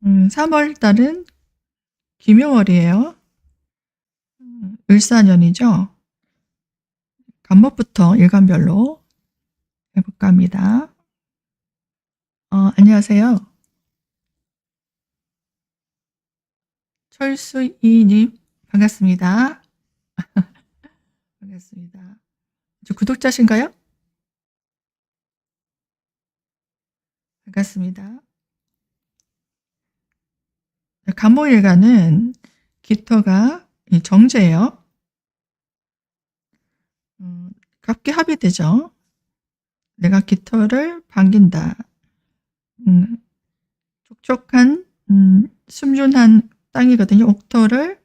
3월 달은 기묘월이에요. 을사년이죠. 간목부터 일간별로 해볼까 합니다. 안녕하세요. 철수이님, 반갑습니다. 반갑습니다. 저 구독자신가요? 반갑습니다. 간목일간은 기토가 정제예요. 갑기 합의되죠. 내가 기토를 반긴다. 촉촉한 순준한 땅이거든요. 옥토를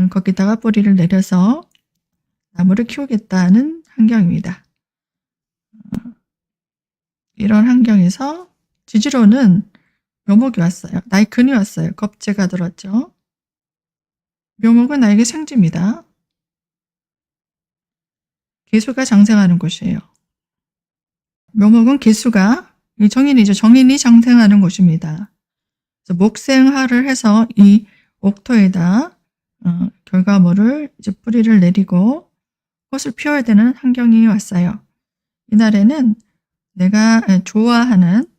거기다가 뿌리를 내려서 나무를 키우겠다는 환경입니다. 이런 환경에서 지지로는 묘목이 왔어요. 나의 근이 왔어요. 겁재가 들었죠. 묘목은 나에게 생지입니다. 계수가 장생하는 곳이에요. 묘목은 계수가 정인이죠. 정인이 장생하는 곳입니다. 그래서 목생화를 해서 이 옥토에다 결과물을 이제 뿌리를 내리고 꽃을 피워야 되는 환경이 왔어요. 이날에는 내가 좋아하는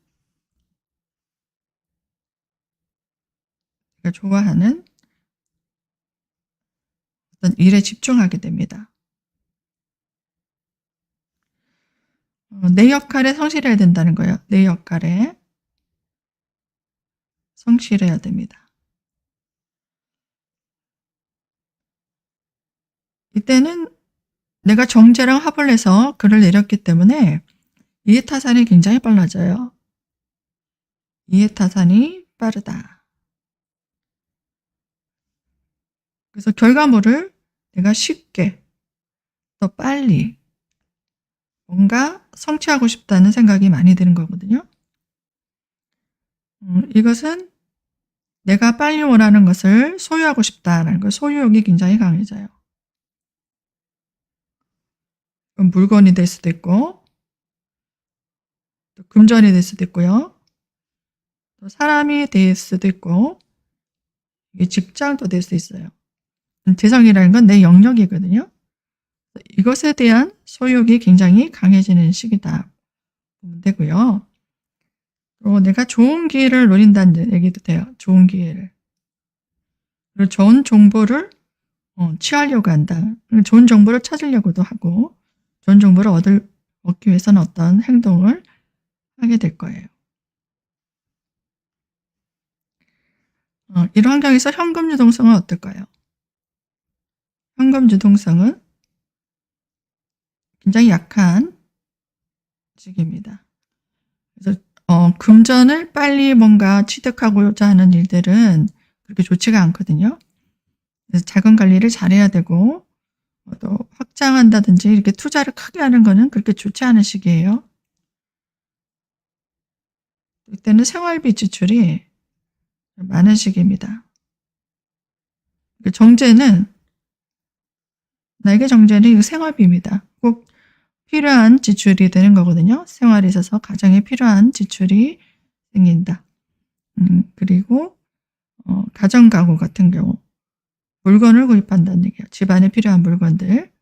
어떤 일에 집중하게 됩니다. 내 역할에 성실해야 된다는 거예요. 내 역할에 성실해야 됩니다. 이때는 내가 정제랑 합을 해서 글을 내렸기 때문에 이해타산이 굉장히 빨라져요. 이해타산이 빠르다. 그래서 결과물을 내가 쉽게 더 빨리 뭔가 성취하고 싶다는 생각이 많이 드는 거거든요. 이것은 내가 빨리 원하는 것을 소유하고 싶다라는 거, 소유욕이 굉장히 강해져요. 물건이 될 수도 있고, 또 금전이 될 수도 있고요. 또 사람이 될 수도 있고, 직장도 될 수 있어요. 재성이라는 건 내 영역이거든요. 이것에 대한 소유욕이 굉장히 강해지는 시기다 보면 되고요. 또 내가 좋은 기회를 노린다는 얘기도 돼요. 좋은 기회를. 그리고 좋은 정보를 취하려고 한다. 좋은 정보를 찾으려고도 하고 좋은 정보를 얻기 위해서는 어떤 행동을 하게 될 거예요. 이런 환경에서 현금 유동성은 어떨까요? 현금 유동성은 굉장히 약한 시기입니다. 그래서 금전을 빨리 뭔가 취득하고자 하는 일들은 그렇게 좋지가 않거든요. 그래서 자금 관리를 잘해야 되고 또 확장한다든지 이렇게 투자를 크게 하는 거는 그렇게 좋지 않은 시기예요. 이때는 생활비 지출이 많은 시기입니다. 나에게 정제는 생활비입니다. 꼭 필요한 지출이 되는 거거든요. 생활에 있어서 가정에 필요한 지출이 생긴다. 그리고 가정가구 같은 경우 물건을 구입한다는 얘기예요. 집안에 필요한 물건들을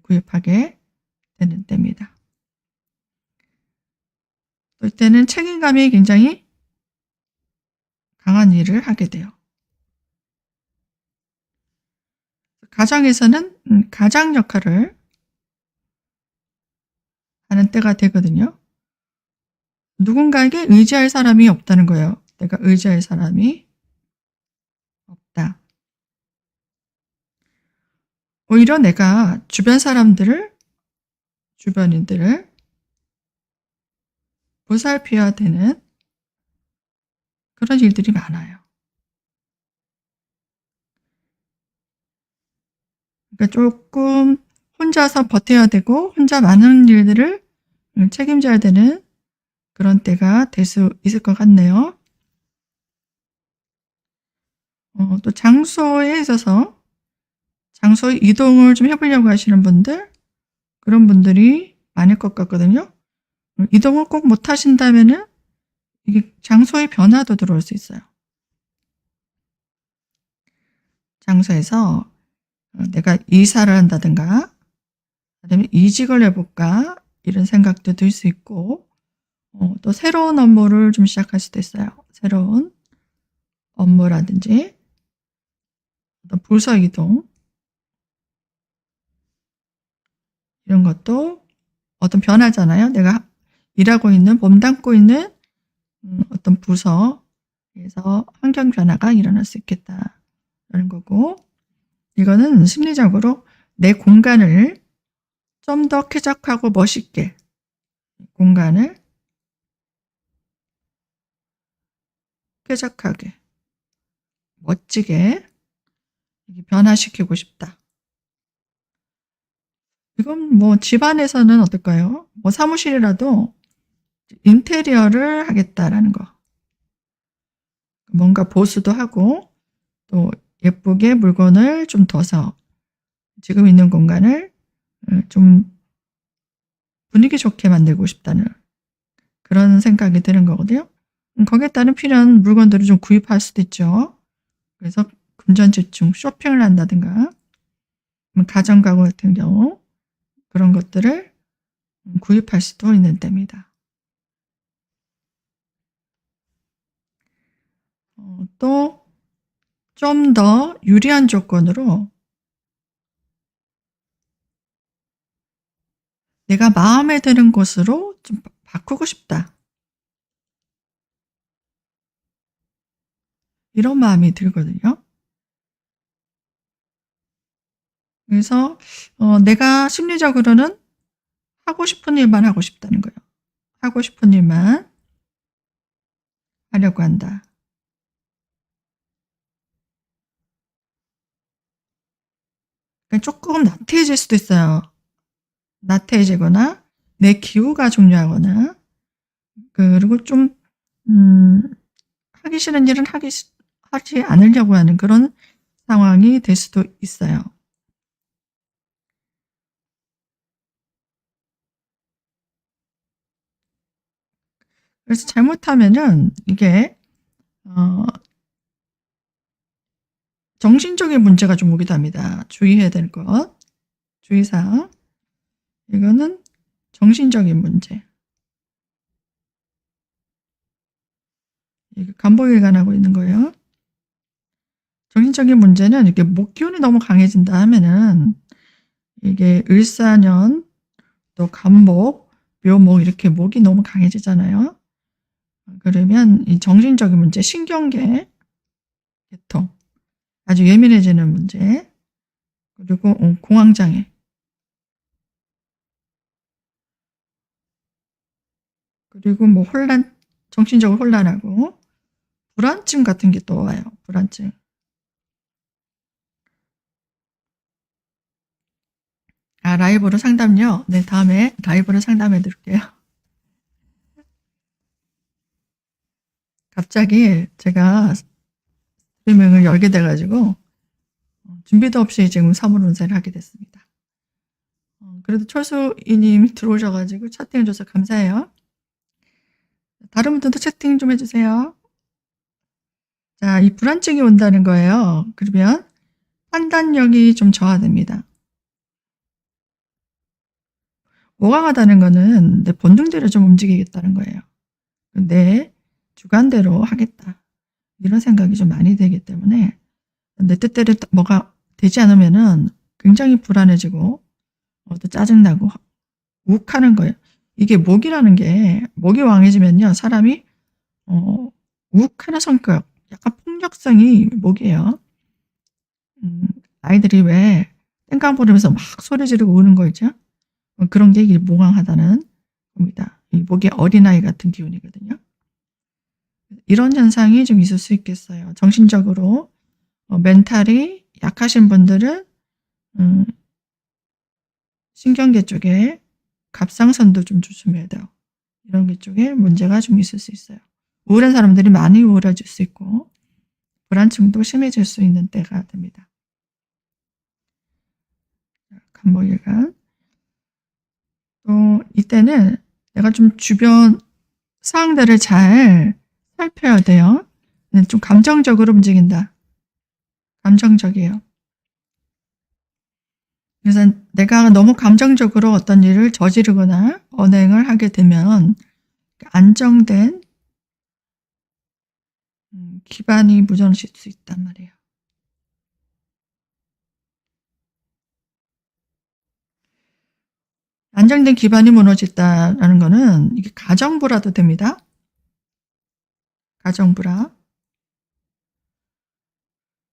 구입하게 되는 때입니다. 또 이때는 책임감이 굉장히 강한 일을 하게 돼요. 가정에서는 가장 역할을 하는 때가 되거든요. 누군가에게 의지할 사람이 없다는 거예요. 내가 의지할 사람이 없다. 오히려 내가 주변인들을 보살펴야 되는 그런 일들이 많아요. 그러니까 조금 혼자서 버텨야 되고 혼자 많은 일들을 책임져야 되는 그런 때가 될 수 있을 것 같네요. 또 장소에 있어서 장소 이동을 좀 해보려고 하시는 분들, 그런 분들이 많을 것 같거든요. 이동을 꼭 못 하신다면은 이게 장소의 변화도 들어올 수 있어요. 장소에서 내가 이사를 한다든가 아니면 이직을 해볼까 이런 생각도 들 수 있고 또 새로운 업무를 좀 시작할 수도 있어요. 새로운 업무라든지 어떤 부서 이동 이런 것도 어떤 변화잖아요. 내가 일하고 있는 몸담고 있는 어떤 부서에서 환경 변화가 일어날 수 있겠다라는 거고 이거는 심리적으로 내 공간을 좀 더 쾌적하고 멋있게 공간을 쾌적하게 멋지게 변화시키고 싶다. 이건 뭐 집안에서는 어떨까요? 뭐 사무실이라도 인테리어를 하겠다라는 거. 뭔가 보수도 하고 또 예쁘게 물건을 좀 둬서 지금 있는 공간을 좀 분위기 좋게 만들고 싶다는 그런 생각이 드는 거거든요. 거기에 따른 필요한 물건들을 좀 구입할 수도 있죠. 그래서 금전지출 쇼핑을 한다든가 가전가구 같은 경우 그런 것들을 구입할 수도 있는 때입니다. 또 좀 더 유리한 조건으로 내가 마음에 드는 곳으로 좀 바꾸고 싶다. 이런 마음이 들거든요. 그래서 내가 심리적으로는 하고 싶은 일만 하고 싶다는 거예요. 하고 싶은 일만 하려고 한다. 그러니까 조금 나태해질 수도 있어요. 나태해지거나 내 기후가 중요하거나 그리고 좀 하기 싫은 일은 하지 않으려고 하는 그런 상황이 될 수도 있어요. 그래서 잘못하면은 이게 정신적인 문제가 좀 오기도 합니다. 주의해야 될 것, 주의사항. 이거는 정신적인 문제. 이게 간보일관하고 있는 거예요. 정신적인 문제는 이렇게 목 기운이 너무 강해진다 하면은 이게 을사년 또 간목, 묘목 이렇게 목이 너무 강해지잖아요. 그러면 이 정신적인 문제, 신경계 계통 아주 예민해지는 문제 그리고 공황장애 그리고 뭐 정신적으로 혼란하고 불안증 같은 게 또 와요. 불안증. 라이브로 상담요? 네, 다음에 라이브로 상담해 드릴게요. 갑자기 제가 스트리밍을 열게 돼가지고 준비도 없이 지금 사물운세를 하게 됐습니다. 그래도 철수이님 들어오셔가지고 채팅해줘서 감사해요. 다른 분들도 채팅 좀 해주세요. 자, 이 불안증이 온다는 거예요. 그러면 판단력이 좀 저하됩니다. 오강하다는 거는 내 본능대로 좀 움직이겠다는 거예요. 내 주관대로 하겠다. 이런 생각이 좀 많이 되기 때문에 내 뜻대로 뭐가 되지 않으면은 굉장히 불안해지고 또 짜증나고 욱하는 거예요. 이게 목이라는 게 목이 왕해지면요 사람이 욱하는 성격, 약간 폭력성이 목이에요. 아이들이 왜 땡깡 부리면서 막 소리 지르고 우는 거 있죠? 그런 게 모강하다는 겁니다. 이 목이 어린아이 같은 기운이거든요. 이런 현상이 좀 있을 수 있겠어요. 정신적으로 멘탈이 약하신 분들은 신경계 쪽에 갑상선도 좀 조심해야 돼요. 이런 게 쪽에 문제가 좀 있을 수 있어요. 우울한 사람들이 많이 우울해질 수 있고 불안증도 심해질 수 있는 때가 됩니다. 간목일간. 또 이때는 내가 좀 주변 상황들을 잘 살펴야 돼요. 좀 감정적으로 움직인다. 감정적이에요. 그래서 내가 너무 감정적으로 어떤 일을 저지르거나 언행을 하게 되면 안정된 기반이 무너질 수 있단 말이에요. 안정된 기반이 무너졌다라는 거는 이게 가정부라도 됩니다. 가정부라.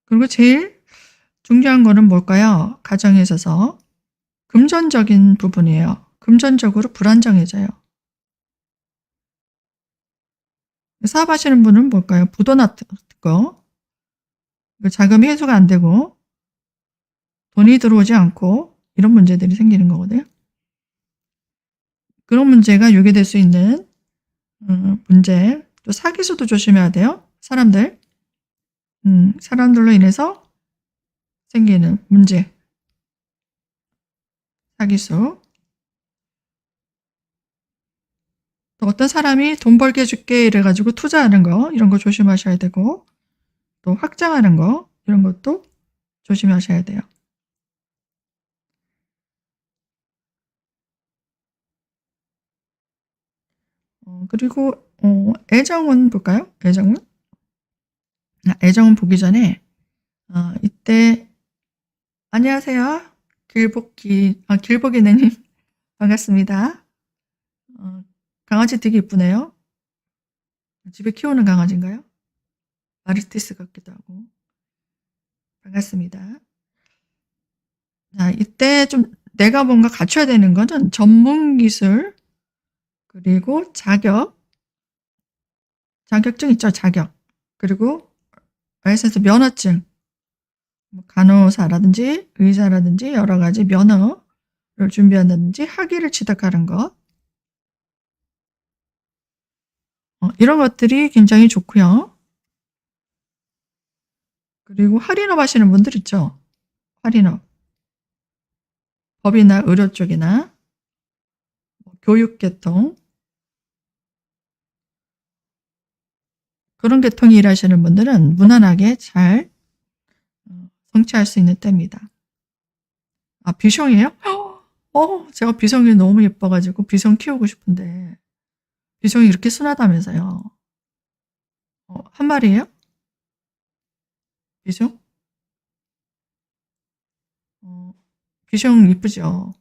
그리고 제일 중요한 거는 뭘까요? 가정에 있어서 금전적인 부분이에요. 금전적으로 불안정해져요. 사업하시는 분은 뭘까요? 부도 같은 거. 자금이 회수가 안 되고 돈이 들어오지 않고 이런 문제들이 생기는 거거든요. 그런 문제가 유발될 수 있는 문제. 또 사기수도 조심해야 돼요. 사람들로 인해서 생기는 문제. 사기수. 또 어떤 사람이 돈 벌게 해줄게 이래가지고 투자하는 거 이런 거 조심하셔야 되고 또 확장하는 거 이런 것도 조심하셔야 돼요. 그리고 애정은 볼까요? 애정은 보기 전에 이때 안녕하세요. 길복이네님 반갑습니다. 강아지 되게 이쁘네요. 집에 키우는 강아지인가요? 마르티스 같기도 하고. 반갑습니다. 자, 이때 좀 내가 뭔가 갖춰야 되는 거는 전문 기술, 그리고 자격증 있죠, 자격. 그리고 라이센스 면허증, 간호사라든지 의사라든지 여러 가지 면허를 준비한다든지 학위를 취득하는 것. 이런 것들이 굉장히 좋고요. 그리고 할인업 하시는 분들 있죠. 할인업. 법이나 의료 쪽이나 교육 계통. 그런 계통이 일하시는 분들은 무난하게 잘 성취할 수 있는 때입니다. 비숑이에요? 제가 비숑이 너무 예뻐가지고 비숑 키우고 싶은데 비숑이 이렇게 순하다면서요. 한 마리예요? 비숑? 비숑 이쁘죠?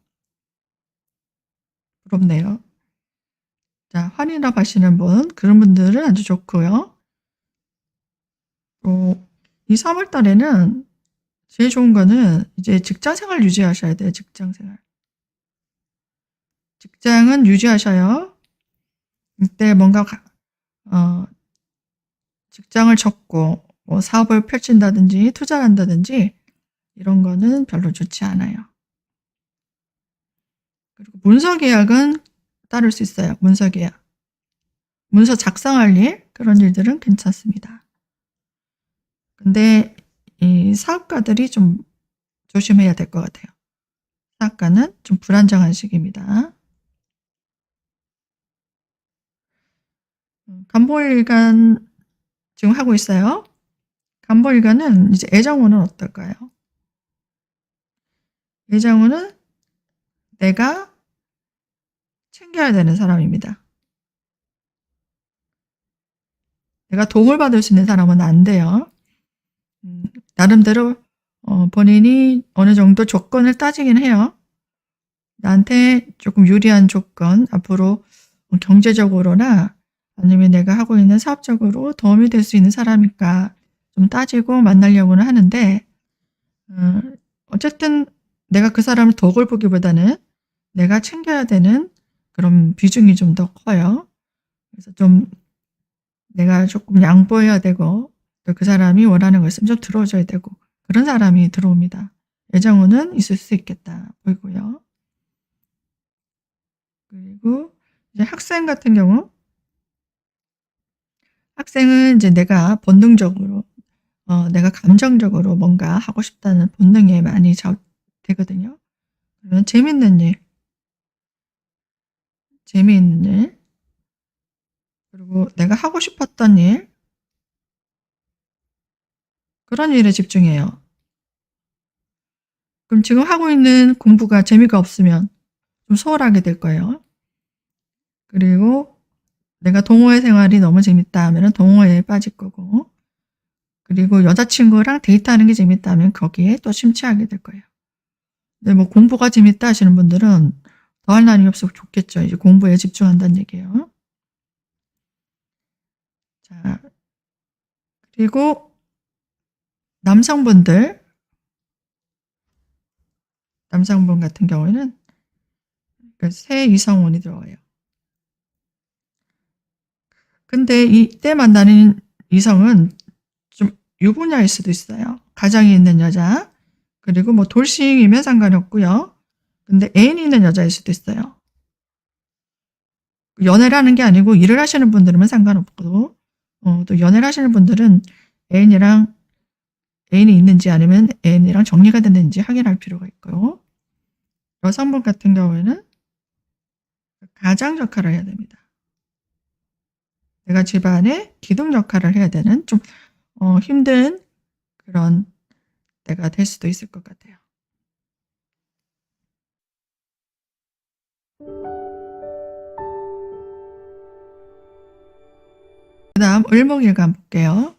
부럽네요. 자, 환인업 하시는 분, 그런 분들은 아주 좋고요. 이 3월 달에는 제일 좋은 거는 이제 직장 생활 유지하셔야 돼요. 직장 생활. 직장은 유지하셔요. 이때 뭔가 직장을 접고 뭐 사업을 펼친다든지 투자를 한다든지 이런 거는 별로 좋지 않아요. 그리고 문서 계약은 따를 수 있어요. 문서 계약. 문서 작성할 일, 그런 일들은 괜찮습니다. 근데 이 사업가들이 좀 조심해야 될 것 같아요. 사업가는 좀 불안정한 시기입니다. 간보일간 지금 하고 있어요. 간보일간은 이제 애정운은 어떨까요? 애정운은 내가 챙겨야 되는 사람입니다. 내가 도움을 받을 수 있는 사람은 안 돼요. 나름대로 본인이 어느 정도 조건을 따지긴 해요. 나한테 조금 유리한 조건, 앞으로 경제적으로나 아니면 내가 하고 있는 사업적으로 도움이 될 수 있는 사람일까 좀 따지고 만나려고는 하는데 어쨌든 내가 그 사람을 덕을 보기보다는 내가 챙겨야 되는 그런 비중이 좀 더 커요. 그래서 좀 내가 조금 양보해야 되고 또 그 사람이 원하는 거 있으면 좀 들어줘야 되고 그런 사람이 들어옵니다. 애정운은 있을 수 있겠다 보이고요. 그리고 이제 학생 같은 경우 학생은 이제 내가 본능적으로 내가 감정적으로 뭔가 하고 싶다는 본능에 많이 되거든요. 그러면 재미있는 일, 그리고 내가 하고 싶었던 일, 그런 일에 집중해요. 그럼 지금 하고 있는 공부가 재미가 없으면 좀 소홀하게 될 거예요. 그리고 내가 동호회 생활이 너무 재밌다 하면 동호회에 빠질 거고, 그리고 여자친구랑 데이트하는 게 재밌다 하면 거기에 또 심취하게 될 거예요. 근데 뭐 공부가 재밌다 하시는 분들은 더할 나위 없어 좋겠죠. 이제 공부에 집중한다는 얘기예요. 자, 그리고 남성분 같은 경우에는 새 이성운이 들어와요. 근데 이때 만나는 이성은 좀 유부녀일 수도 있어요. 가정이 있는 여자. 그리고 뭐 돌싱이면 상관이 없고요. 근데 애인이 있는 여자일 수도 있어요. 연애를 하는 게 아니고 일을 하시는 분들은 상관없고, 또 연애를 하시는 분들은 애인이 있는지 아니면 애인이랑 정리가 됐는지 확인할 필요가 있고요. 여성분 같은 경우에는 가장 역할을 해야 됩니다. 내가 집안의 기둥 역할을 해야 되는 좀 힘든 그런 때가 될 수도 있을 것 같아요. 그 다음 을목일간 볼게요.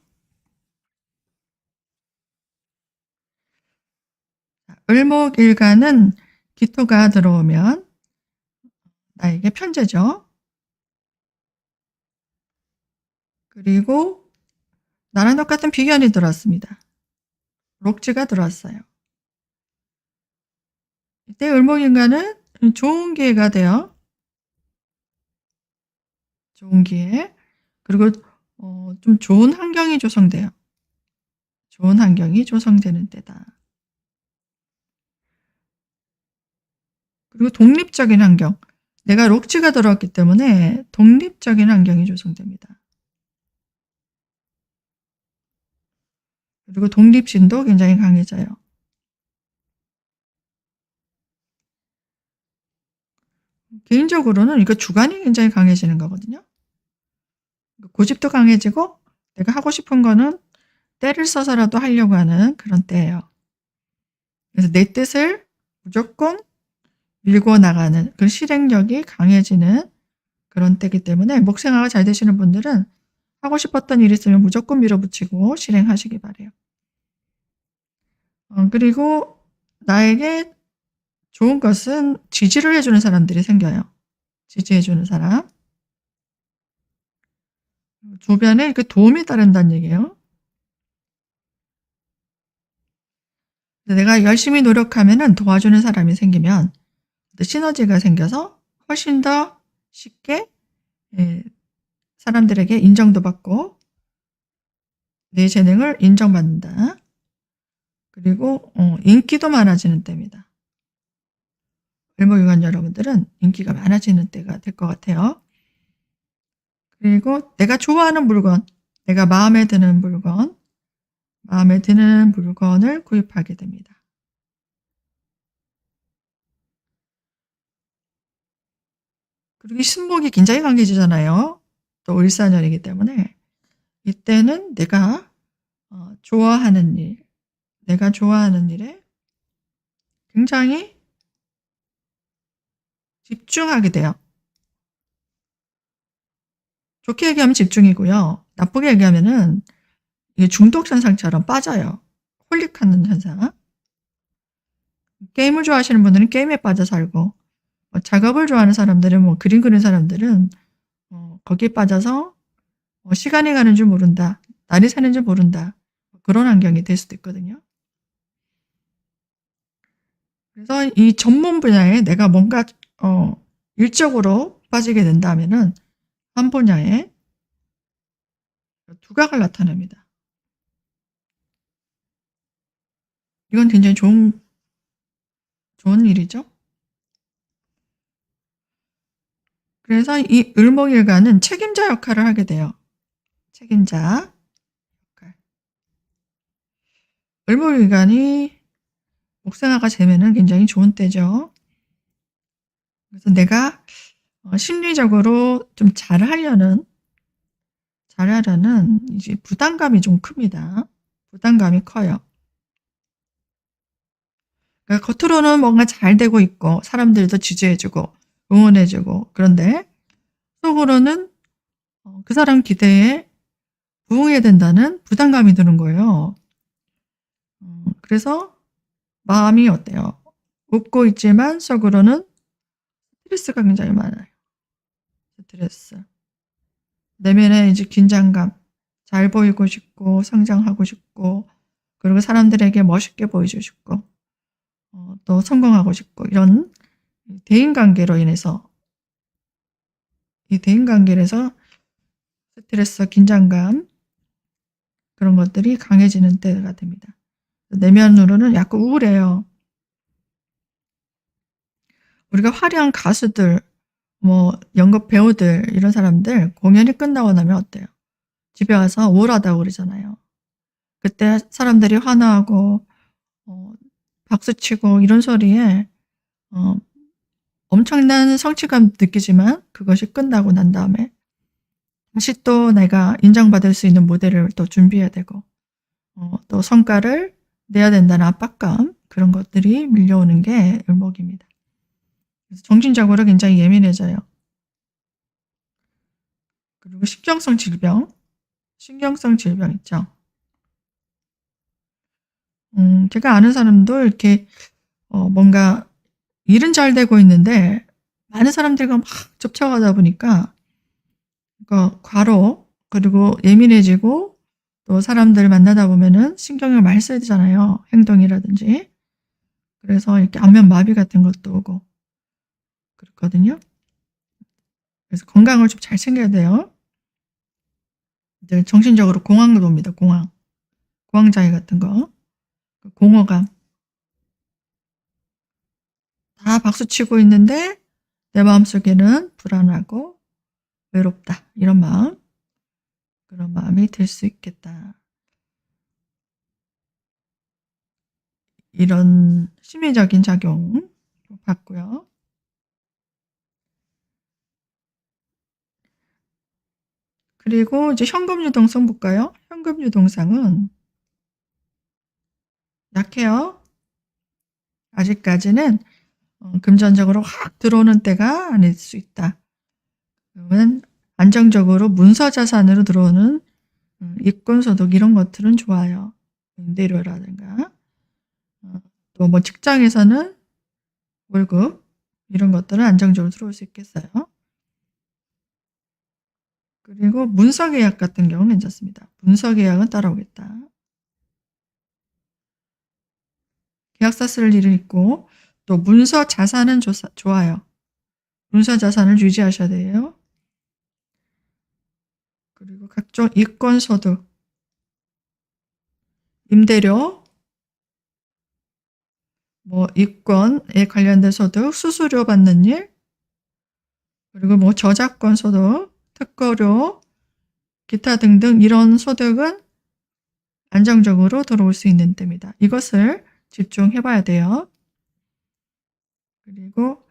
을목일간은 기토가 들어오면 나에게 편제죠. 그리고 나랑 똑같은 비견이 들어왔습니다. 록지가 들어왔어요. 이때 을목일간은 좋은 기회가 돼요. 좋은 기회. 그리고 좀 좋은 환경이 조성돼요. 좋은 환경이 조성되는 때다. 그리고 독립적인 환경. 내가 록지가 들어왔기 때문에 독립적인 환경이 조성됩니다. 그리고 독립심도 굉장히 강해져요. 개인적으로는 이거 주관이 굉장히 강해지는 거거든요. 고집도 강해지고 내가 하고 싶은 거는 때를 써서라도 하려고 하는 그런 때예요. 그래서 내 뜻을 무조건 밀고 나가는 그 실행력이 강해지는 그런 때이기 때문에 목생화가 잘 되시는 분들은 하고 싶었던 일이 있으면 무조건 밀어붙이고 실행하시기 바래요. 그리고 나에게 좋은 것은 지지를 해주는 사람들이 생겨요. 지지해주는 사람. 주변에 그 도움이 따른다는 얘기예요. 내가 열심히 노력하면 도와주는 사람이 생기면 시너지가 생겨서 훨씬 더 쉽게 사람들에게 인정도 받고 내 재능을 인정받는다. 그리고 인기도 많아지는 때입니다. 을목일간 여러분들은 인기가 많아지는 때가 될 것 같아요. 그리고 내가 좋아하는 물건, 내가 마음에 드는 물건을 구입하게 됩니다. 그리고 신목이 굉장히 강해지잖아요. 또 을사년이기 때문에 이때는 내가 좋아하는 일에 굉장히 집중하게 돼요. 좋게 얘기하면 집중이고요. 나쁘게 얘기하면은 이게 중독 현상처럼 빠져요. 홀릭하는 현상. 게임을 좋아하시는 분들은 게임에 빠져 살고, 작업을 좋아하는 사람들은 그림 그리는 사람들은 거기에 빠져서 시간이 가는 줄 모른다. 날이 새는 줄 모른다. 그런 환경이 될 수도 있거든요. 그래서 이 전문 분야에 내가 뭔가 일적으로 빠지게 된다면은 한 분야에 두각을 나타냅니다. 이건 굉장히 좋은 일이죠. 그래서 이 을목일간은 책임자 역할을 하게 돼요. 책임자 역할. 을목일간이 목생화가 되면은 굉장히 좋은 때죠. 그래서 내가 심리적으로 좀 잘하려는 이제 부담감이 좀 큽니다. 부담감이 커요. 그러니까 겉으로는 뭔가 잘 되고 있고 사람들도 지지해주고 응원해주고 그런데 속으로는 그 사람 기대에 부응해야 된다는 부담감이 드는 거예요. 그래서 마음이 어때요? 웃고 있지만 속으로는 스트레스가 굉장히 많아요. 스트레스. 내면에 이제 긴장감, 잘 보이고 싶고 성장하고 싶고 그리고 사람들에게 멋있게 보이고 싶고 또 성공하고 싶고 이런 대인관계로 인해서 이 대인관계에서 스트레스, 긴장감 그런 것들이 강해지는 때가 됩니다. 내면으로는 약간 우울해요. 우리가 화려한 가수들, 뭐 연극 배우들 이런 사람들 공연이 끝나고 나면 어때요? 집에 와서 우울하다고 그러잖아요. 그때 사람들이 환호하고 박수치고 이런 소리에 엄청난 성취감 느끼지만 그것이 끝나고 난 다음에 다시 또 내가 인정받을 수 있는 무대를 또 준비해야 되고 또 성과를 내야 된다는 압박감 그런 것들이 밀려오는 게 을목입니다. 그래서 정신적으로 굉장히 예민해져요. 그리고 신경성 질병 있죠. 제가 아는 사람도 이렇게 뭔가 일은 잘 되고 있는데 많은 사람들과 막 접촉하다 보니까 그러니까 과로 그리고 예민해지고 또 사람들 만나다 보면은 신경을 많이 써야 되잖아요. 행동이라든지. 그래서 이렇게 안면 마비 같은 것도 오고 그렇거든요. 그래서 건강을 좀 잘 챙겨야 돼요. 이제 정신적으로 공황도 옵니다. 공황장애 같은 거. 공허감. 다 박수치고 있는데 내 마음속에는 불안하고 외롭다. 이런 마음. 그런 마음이 들 수 있겠다. 이런 심리적인 작용 받고요. 그리고 이제 현금 유동성 볼까요? 현금 유동성은 약해요. 아직까지는 금전적으로 확 들어오는 때가 아닐 수 있다. 그러면 안정적으로 문서 자산으로 들어오는 이권 소득 이런 것들은 좋아요. 임대료라든가 또 뭐 직장에서는 월급 이런 것들은 안정적으로 들어올 수 있겠어요. 그리고 문서 계약 같은 경우는 괜찮습니다. 문서 계약은 따라오겠다. 계약서 쓸 일은 있고 또 문서 자산은 좋아요. 문서 자산을 유지하셔야 돼요. 그리고 각종 이권 소득, 임대료, 뭐 이권에 관련된 소득, 수수료 받는 일, 그리고 뭐 저작권 소득, 특허료, 기타 등등 이런 소득은 안정적으로 들어올 수 있는 때입니다. 이것을 집중해 봐야 돼요. 그리고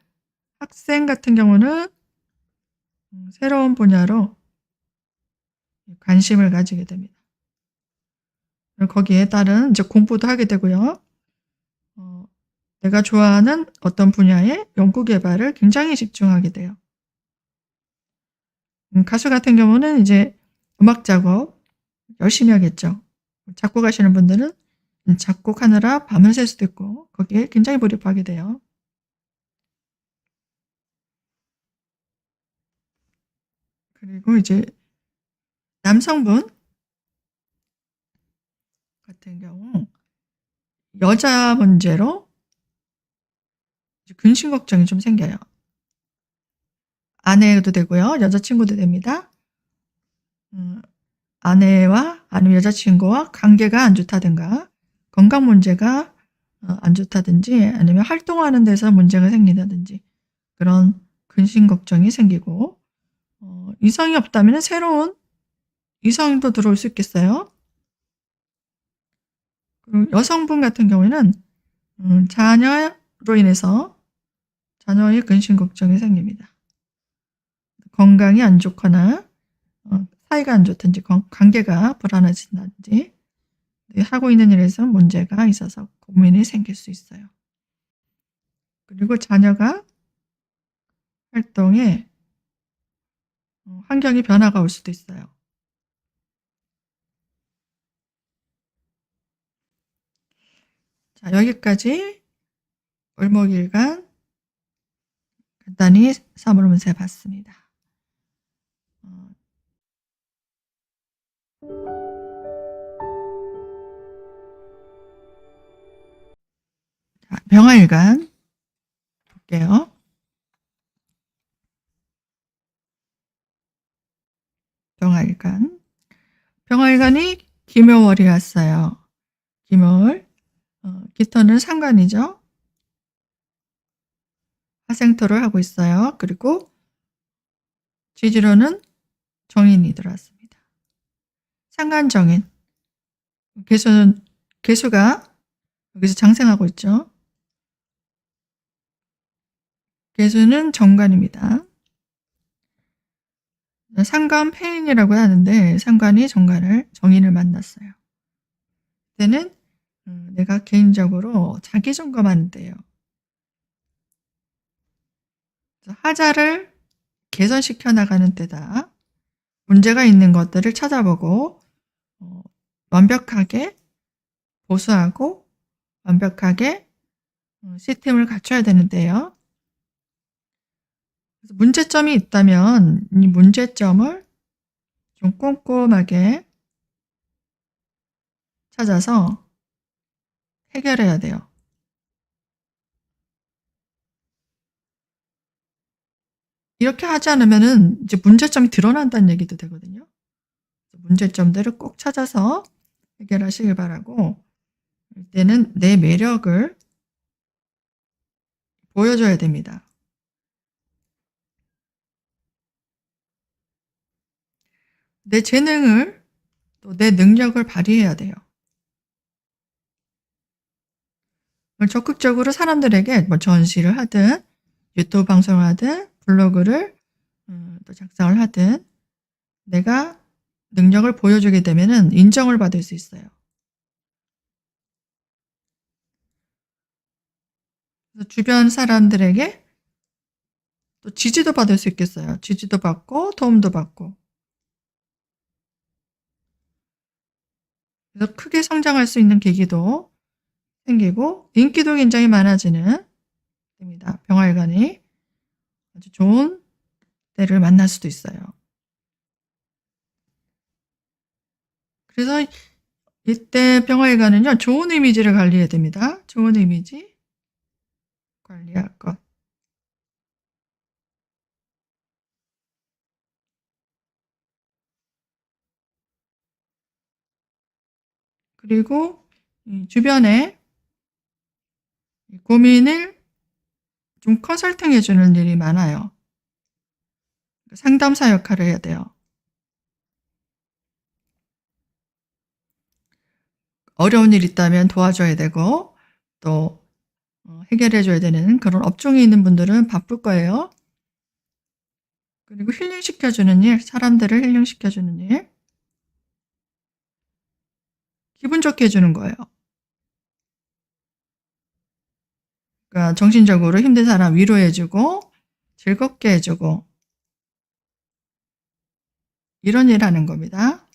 학생 같은 경우는 새로운 분야로 관심을 가지게 됩니다. 거기에 따른 이제 공부도 하게 되고요. 내가 좋아하는 어떤 분야의 연구 개발을 굉장히 집중하게 돼요. 가수 같은 경우는 이제 음악 작업 열심히 하겠죠. 작곡하시는 분들은 작곡하느라 밤을 샐 수도 있고 거기에 굉장히 몰입하게 돼요. 그리고 이제 남성분 같은 경우 여자 문제로 근심 걱정이 좀 생겨요. 아내도 되고요. 여자친구도 됩니다. 아내와 아니면 여자친구와 관계가 안 좋다든가 건강 문제가 안 좋다든지 아니면 활동하는 데서 문제가 생긴다든지 그런 근심 걱정이 생기고 이성이 없다면 새로운 이성도 들어올 수 있겠어요. 그리고 여성분 같은 경우에는 자녀로 인해서 자녀의 근심 걱정이 생깁니다. 건강이 안 좋거나 사이가 안 좋든지 관계가 불안해진다든지 하고 있는 일에서 문제가 있어서 고민이 생길 수 있어요. 그리고 자녀가 활동에 환경의 변화가 올 수도 있어요. 자, 여기까지 을목일간 간단히 사물문세 봤습니다. 자, 병화일간 볼게요. 병화일간이 기묘월이 왔어요. 기묘월. 기토는 상관이죠. 화생토를 하고 있어요. 그리고 지지로는 정인이 들어왔습니다. 상관정인. 개수가 여기서 장생하고 있죠. 개수는 정관입니다. 상관 폐인이라고 하는데 상관이 정인을 만났어요. 그때는 내가 개인적으로 자기 점검하는데요. 하자를 개선시켜 나가는 때다. 문제가 있는 것들을 찾아보고 완벽하게 보수하고 완벽하게 시스템을 갖춰야 되는데요. 그래서 문제점이 있다면 이 문제점을 좀 꼼꼼하게 찾아서 해결해야 돼요. 이렇게 하지 않으면은 이제 문제점이 드러난다는 얘기도 되거든요. 문제점들을 꼭 찾아서 해결하시길 바라고, 이때는 내 매력을 보여줘야 됩니다. 내 재능을 또 내 능력을 발휘해야 돼요. 적극적으로 사람들에게 뭐 전시를 하든 유튜브 방송을 하든 블로그를 또 작성을 하든 내가 능력을 보여주게 되면은 인정을 받을 수 있어요. 그래서 주변 사람들에게 또 지지도 받을 수 있겠어요. 지지도 받고 도움도 받고. 그래서 크게 성장할 수 있는 계기도 생기고 인기도 굉장히 많아지는 때입니다. 병화일간이 아주 좋은 때를 만날 수도 있어요. 그래서 이때 병화일간은요, 좋은 이미지를 관리해야 됩니다. 좋은 이미지 관리할 것. 그리고 주변에 고민을 좀 컨설팅 해주는 일이 많아요. 상담사 역할을 해야 돼요. 어려운 일 있다면 도와줘야 되고 또 해결해줘야 되는 그런 업종에 있는 분들은 바쁠 거예요. 그리고 힐링시켜주는 일, 사람들을 힐링시켜주는 일, 기분 좋게 해주는 거예요. 그러니까 정신적으로 힘든 사람 위로해주고 즐겁게 해주고 이런 일 하는 겁니다.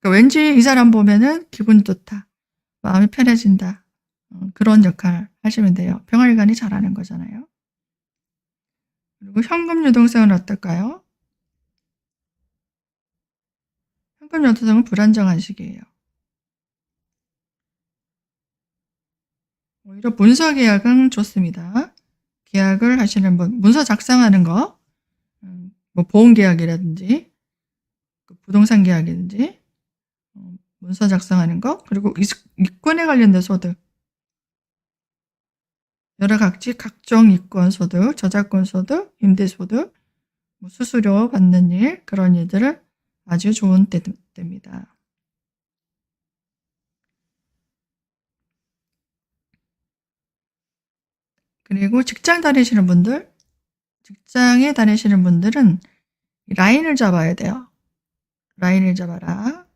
그러니까 왠지 이 사람 보면은 기분 좋다, 마음이 편해진다, 그런 역할 하시면 돼요. 병활관이 잘하는 거잖아요. 그리고 현금 유동성은 어떨까요? 현금 유동성은 불안정한 시기예요. 오히려 문서 계약은 좋습니다. 계약을 하시는 분, 문서 작성하는 거, 뭐 보험 계약이라든지 부동산 계약이든지 문서 작성하는 거, 그리고 이권에 관련된 소득, 여러 가지 각종 이권 소득, 저작권 소득, 임대 소득, 뭐 수수료 받는 일, 그런 일들을 아주 좋은 때입니다. 그리고 직장에 다니시는 분들은 라인을 잡아야 돼요. 라인을 잡아라.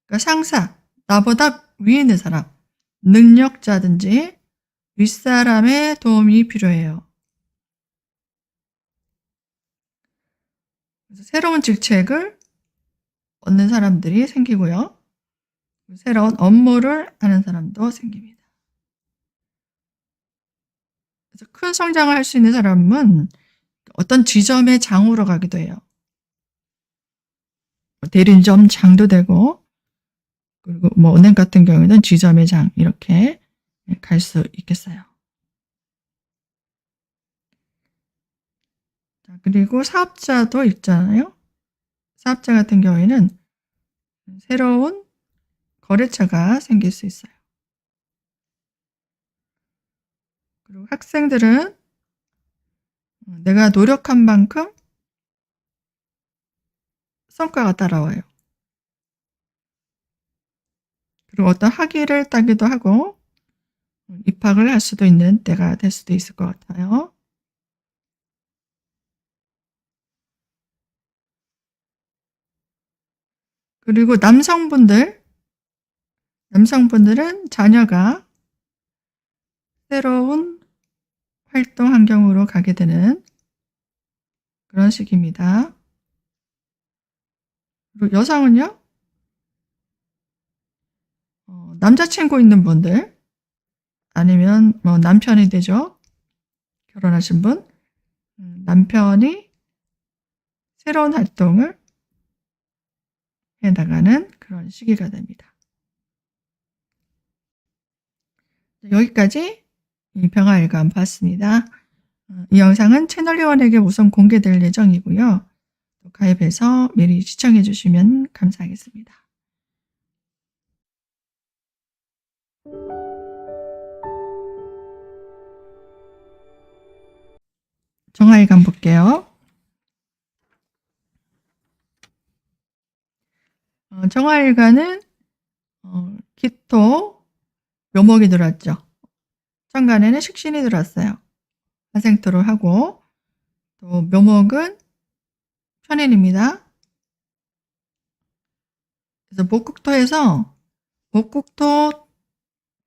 그러니까 상사, 나보다 위에 있는 사람, 능력자든지 윗사람의 도움이 필요해요. 그래서 새로운 직책을 얻는 사람들이 생기고요. 새로운 업무를 하는 사람도 생깁니다. 그래서 큰 성장을 할 수 있는 사람은 어떤 지점의 장으로 가기도 해요. 대리점 장도 되고, 그리고 은행 같은 경우에는 지점의 장 이렇게 갈 수 있겠어요. 자, 그리고 사업자도 있잖아요. 사업자 같은 경우에는 새로운 거래처가 생길 수 있어요. 그리고 학생들은 내가 노력한 만큼 성과가 따라와요. 그리고 어떤 학위를 따기도 하고 입학을 할 수도 있는 때가 될 수도 있을 것 같아요. 그리고 남성분들은 자녀가 새로운 활동 환경으로 가게 되는 그런 시기입니다. 그리고 여성은요, 남자친구 있는 분들, 아니면 남편이 되죠. 결혼하신 분, 남편이 새로운 활동을 해 나가는 그런 시기가 됩니다. 여기까지 이 병화일간 봤습니다. 이 영상은 채널회원에게 우선 공개될 예정이고요. 가입해서 미리 시청해 주시면 감사하겠습니다. 정화일간 볼게요. 정화일간은 기토, 묘목이 들어왔죠. 천간에는 식신이 들어왔어요. 화생토를 하고, 또 묘목은 편인입니다. 그래서 목국토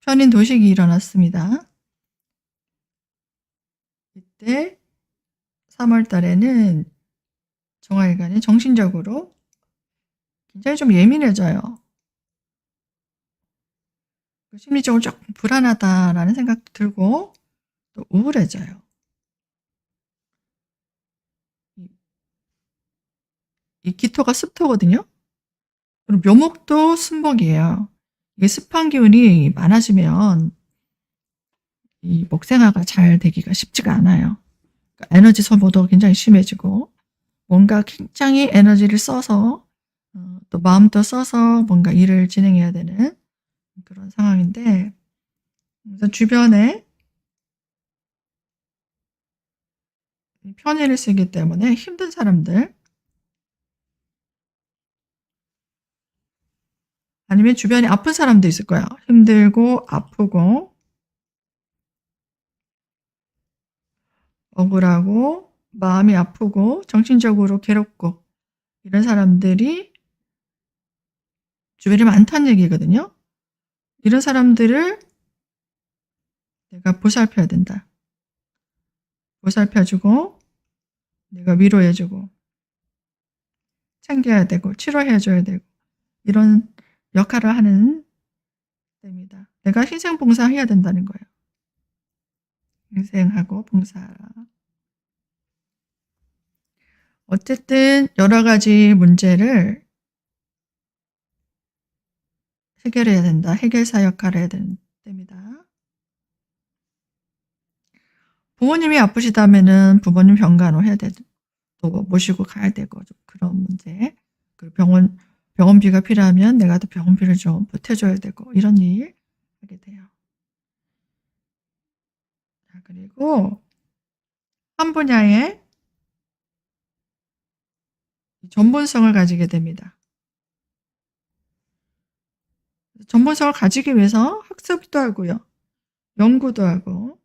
편인 도식이 일어났습니다. 이때 3월 달에는 정화일간이 정신적으로 굉장히 좀 예민해져요. 심리적으로 조금 불안하다라는 생각도 들고 또 우울해져요. 이 기토가 습토거든요. 그리고 묘목도 순목이에요. 이게 습한 기운이 많아지면 이 목생화가 잘 되기가 쉽지가 않아요. 그러니까 에너지 소모도 굉장히 심해지고 뭔가 굉장히 에너지를 써서 또 마음도 써서 뭔가 일을 진행해야 되는 그런 상황인데, 그래서 주변에 편의를 쓰기 때문에 힘든 사람들, 아니면 주변에 아픈 사람도 있을 거예요. 힘들고 아프고 억울하고 마음이 아프고 정신적으로 괴롭고 이런 사람들이 주변에 많다는 얘기거든요. 이런 사람들을 내가 보살펴야 된다. 보살펴주고 내가 위로해주고 챙겨야 되고 치료해줘야 되고 이런 역할을 하는 때입니다. 내가 희생봉사해야 된다는 거예요. 희생하고 봉사하라. 어쨌든 여러 가지 문제를 해결해야 된다. 해결사 역할을 해야 됩니다. 부모님이 아프시다면은 부모님 병간호 해야 되고 또 모시고 가야 되고 좀 그런 문제. 그리고 병원비가 필요하면 내가 또 병원비를 좀 보태줘야 되고 이런 일 하게 돼요. 자, 그리고 한 분야에 전문성을 가지게 됩니다. 전문성을 가지기 위해서 학습도 하고요. 연구도 하고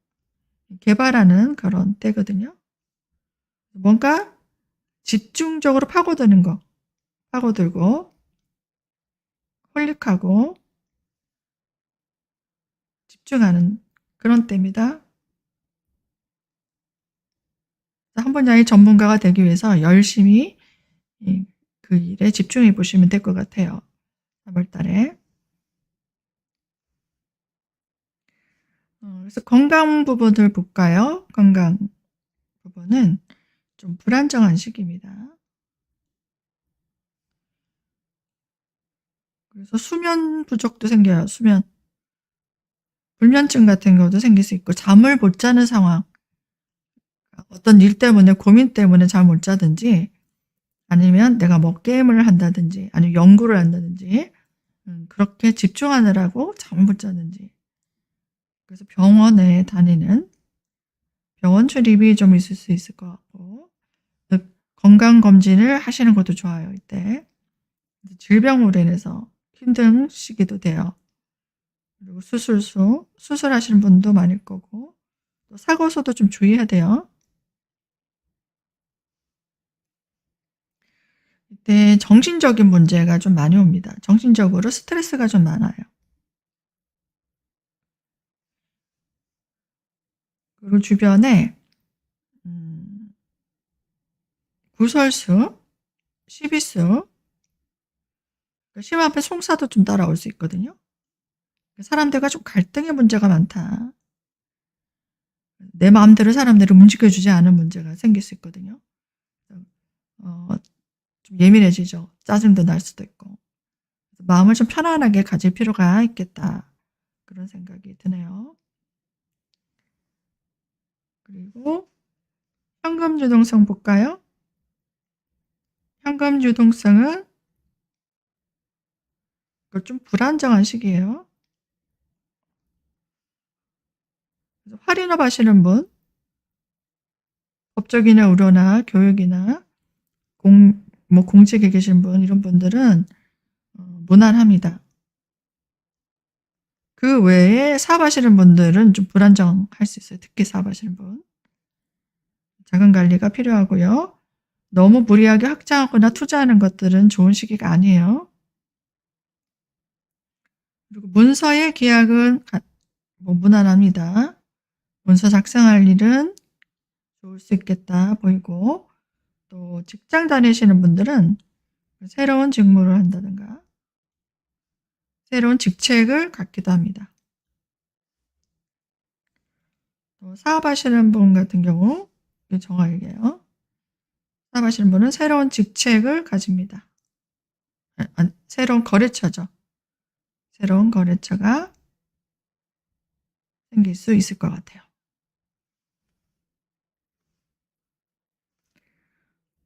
개발하는 그런 때거든요. 뭔가 집중적으로 파고들고 홀릭하고 집중하는 그런 때입니다. 한 분야의 전문가가 되기 위해서 열심히 그 일에 집중해 보시면 될 것 같아요. 3월 달에. 그래서 건강 부분을 볼까요? 건강 부분은 좀 불안정한 시기입니다. 그래서 수면 부족도 생겨요. 불면증 같은 경우도 생길 수 있고, 잠을 못 자는 상황. 어떤 일 때문에, 고민 때문에 잠 못 자든지, 아니면 내가 뭐 게임을 한다든지, 아니면 연구를 한다든지, 그렇게 집중하느라고 잠을 못 자든지. 그래서 병원에 다니는 병원 출입이 좀 있을 수 있을 것 같고, 건강검진을 하시는 것도 좋아요, 이때. 질병으로 인해서 힘든 시기도 돼요. 그리고 수술하시는 분도 많을 거고, 또 사고서도 좀 주의해야 돼요. 이때 정신적인 문제가 좀 많이 옵니다. 정신적으로 스트레스가 좀 많아요. 그리고 주변에 구설수, 시비수, 심 앞에 송사도 좀 따라올 수 있거든요. 사람들과 좀 갈등의 문제가 많다. 내 마음대로 사람들을 움직여주지 않은 문제가 생길 수 있거든요. 좀 예민해지죠. 짜증도 날 수도 있고. 마음을 좀 편안하게 가질 필요가 있겠다. 그런 생각이 드네요. 그리고 현금 유동성 볼까요? 현금 유동성은 좀 불안정한 시기예요. 할인업 하시는 분, 법적이나 의료나 교육이나 공직에 계신 분, 이런 분들은 무난합니다. 그 외에 사업하시는 분들은 좀 불안정할 수 있어요. 특히 사업하시는 분. 자금 관리가 필요하고요. 너무 무리하게 확장하거나 투자하는 것들은 좋은 시기가 아니에요. 그리고 문서의 계약은 무난합니다. 문서 작성할 일은 좋을 수 있겠다 보이고, 또 직장 다니시는 분들은 새로운 직무를 한다든가 새로운 직책을 갖기도 합니다. 또 사업하시는 분 같은 경우 정화일기예요. 사업하시는 분은 새로운 직책을 가집니다. 새로운 거래처죠. 새로운 거래처가 생길 수 있을 것 같아요.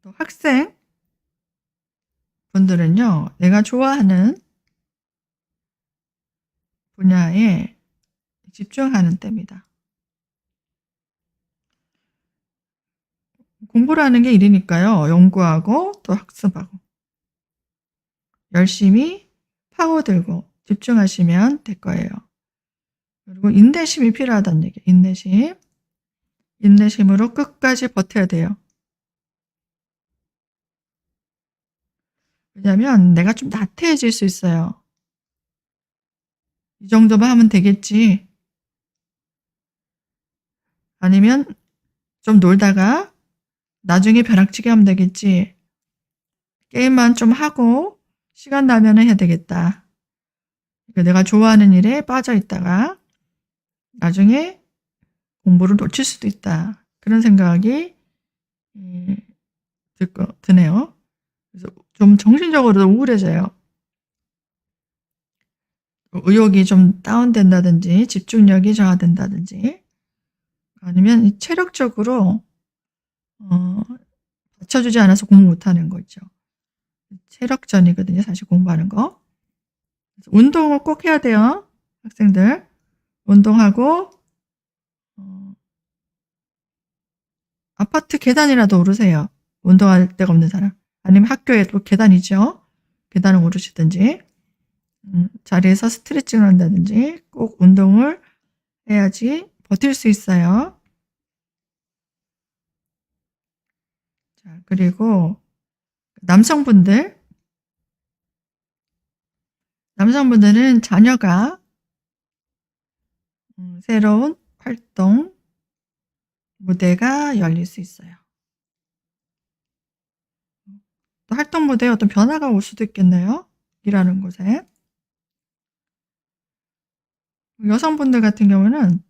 또 학생 분들은요, 내가 좋아하는 분야에 집중하는 때입니다. 공부라는 게 일이니까요. 연구하고 또 학습하고 열심히 파고들고 집중하시면 될 거예요. 그리고 인내심이 필요하다는 얘기예요. 인내심으로 끝까지 버텨야 돼요. 왜냐하면 내가 좀 나태해질 수 있어요. 이 정도만 하면 되겠지. 아니면 좀 놀다가 나중에 벼락치기 하면 되겠지. 게임만 좀 하고 시간 나면 해야 되겠다. 그러니까 내가 좋아하는 일에 빠져 있다가 나중에 공부를 놓칠 수도 있다. 그런 생각이 드네요. 그래서 좀 정신적으로 우울해져요. 의욕이 좀 다운된다든지 집중력이 저하된다든지 아니면 체력적으로 받쳐주지 않아서 공부 못하는 거 있죠. 체력전이거든요. 사실 공부하는 거. 운동을 꼭 해야 돼요. 학생들. 운동하고 아파트 계단이라도 오르세요. 운동할 데가 없는 사람. 아니면 학교에 또 계단이죠. 계단을 오르시든지 자리에서 스트레칭을 한다든지 꼭 운동을 해야지 버틸 수 있어요. 자, 그리고 남성분들 남성분들은 자녀가 새로운 활동 무대가 열릴 수 있어요. 또 활동 무대에 어떤 변화가 올 수도 있겠네요. 일하는 곳에. 여성분들 같은 경우는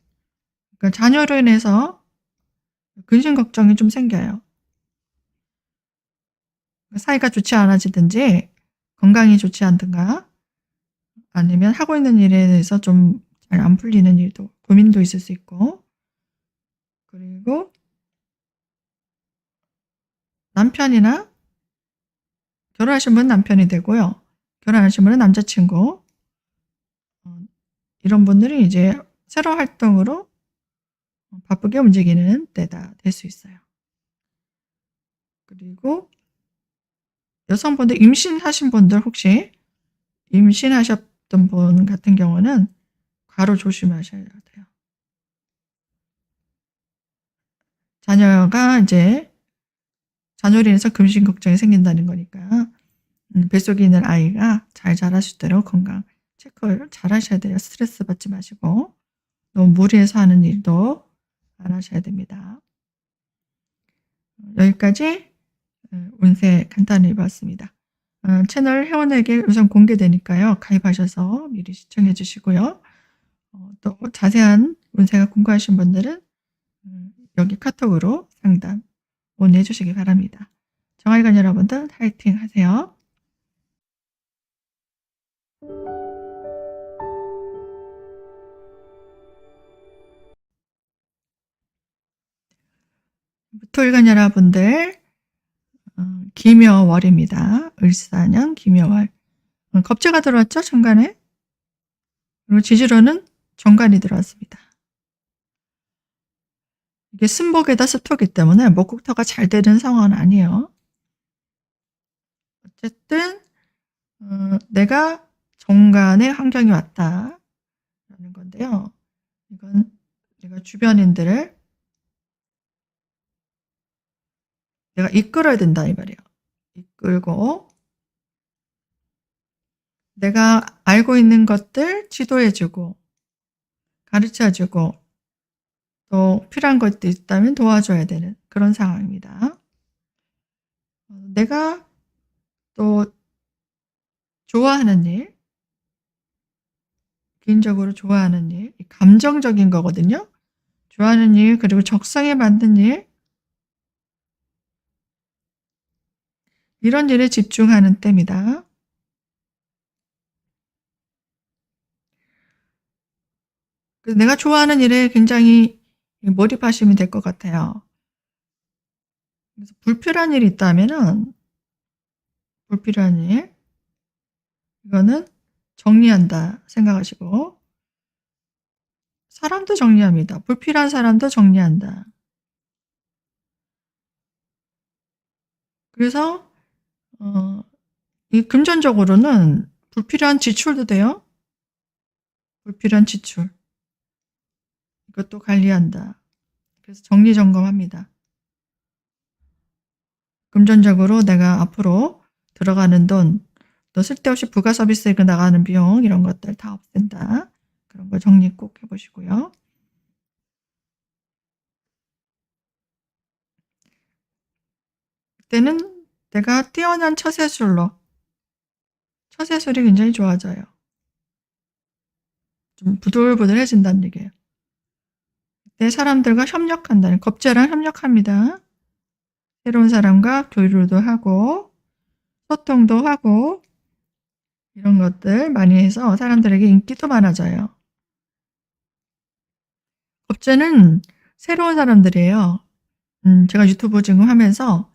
그러니까 자녀로 인해서 근심 걱정이 좀 생겨요. 사이가 좋지 않아지든지 건강이 좋지 않든가 아니면 하고 있는 일에 대해서 좀 잘 안 풀리는 일도 고민도 있을 수 있고 그리고 남편이나 결혼하신 분은 남편이 되고요. 결혼하신 분은 남자친구 이런 분들이 이제 새로운 활동으로 바쁘게 움직이는 때가 될 수 있어요. 그리고 여성분들 임신하신 분들 혹시 임신하셨던 분 같은 경우는 과로 조심하셔야 돼요. 자녀가 이제 자녀로 인해서 근심 걱정이 생긴다는 거니까 뱃속에 있는 아이가 잘 자랄 수 있도록 건강 체크를 잘 하셔야 돼요. 스트레스 받지 마시고 너무 무리해서 하는 일도 안 하셔야 됩니다. 여기까지 운세 간단히 봤습니다. 채널 회원에게 우선 공개되니까요. 가입하셔서 미리 시청해 주시고요. 또 자세한 운세가 궁금하신 분들은 여기 카톡으로 상담 문의해 주시기 바랍니다. 정활관 여러분들 화이팅 하세요. 토일관 여러분들 기묘월입니다. 을사년 기묘월. 겁재가 들어왔죠? 정관에. 그리고 지지로는 정관이 들어왔습니다. 이게 승복에다 습토기 때문에 목국토가 잘 되는 상황은 아니에요. 어쨌든 내가 정관의 환경이 왔다라는 건데요. 이건 내가 주변인들을 내가 이끌어야 된다 이 말이에요. 이끌고 내가 알고 있는 것들 지도해주고 가르쳐주고 또 필요한 것도 있다면 도와줘야 되는 그런 상황입니다. 내가 또 좋아하는 일, 개인적으로 좋아하는 일, 감정적인 거거든요. 좋아하는 일 그리고 적성에 맞는 일 이런 일에 집중하는 때입니다. 그래서 내가 좋아하는 일에 굉장히 몰입하시면 될 것 같아요. 그래서 불필요한 일이 있다면은 불필요한 일 이거는 정리한다 생각하시고 사람도 정리합니다. 불필요한 사람도 정리한다. 그래서 이 금전적으로는 불필요한 지출도 돼요. 불필요한 지출 이것도 관리한다. 그래서 정리점검합니다. 금전적으로 내가 앞으로 들어가는 돈, 또 쓸데없이 부가 서비스에 나가는 비용 이런 것들 다 없앤다. 그런 거 정리 꼭 해보시고요. 그때는 내가 뛰어난 처세술로 처세술이 굉장히 좋아져요. 좀 부들부들해진다는 얘기예요. 그때 사람들과 협력한다는 겁재랑 협력합니다. 새로운 사람과 교류도 하고 소통도 하고 이런 것들 많이 해서 사람들에게 인기도 많아져요. 겁재는 새로운 사람들이에요. 제가 유튜브 지금 하면서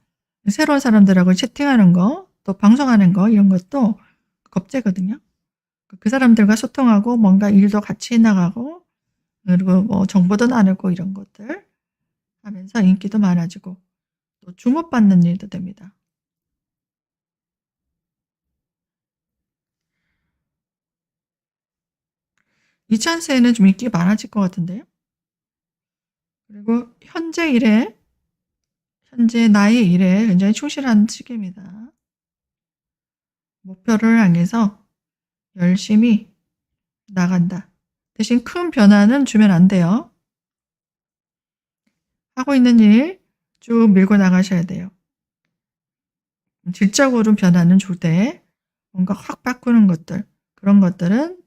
새로운 사람들하고 채팅하는 거, 또 방송하는 거 이런 것도 겁재거든요. 그 사람들과 소통하고 뭔가 일도 같이 나가고 그리고 뭐 정보도 나누고 이런 것들 하면서 인기도 많아지고 또 주목받는 일도 됩니다. 이 찬스에는 좀 인기가 많아질 것 같은데요. 그리고 현재 나의 일에 굉장히 충실한 시기입니다. 목표를 향해서 열심히 나간다. 대신 큰 변화는 주면 안 돼요. 하고 있는 일 쭉 밀고 나가셔야 돼요. 질적으로 변화는 좋되 뭔가 확 바꾸는 것들, 그런 것들은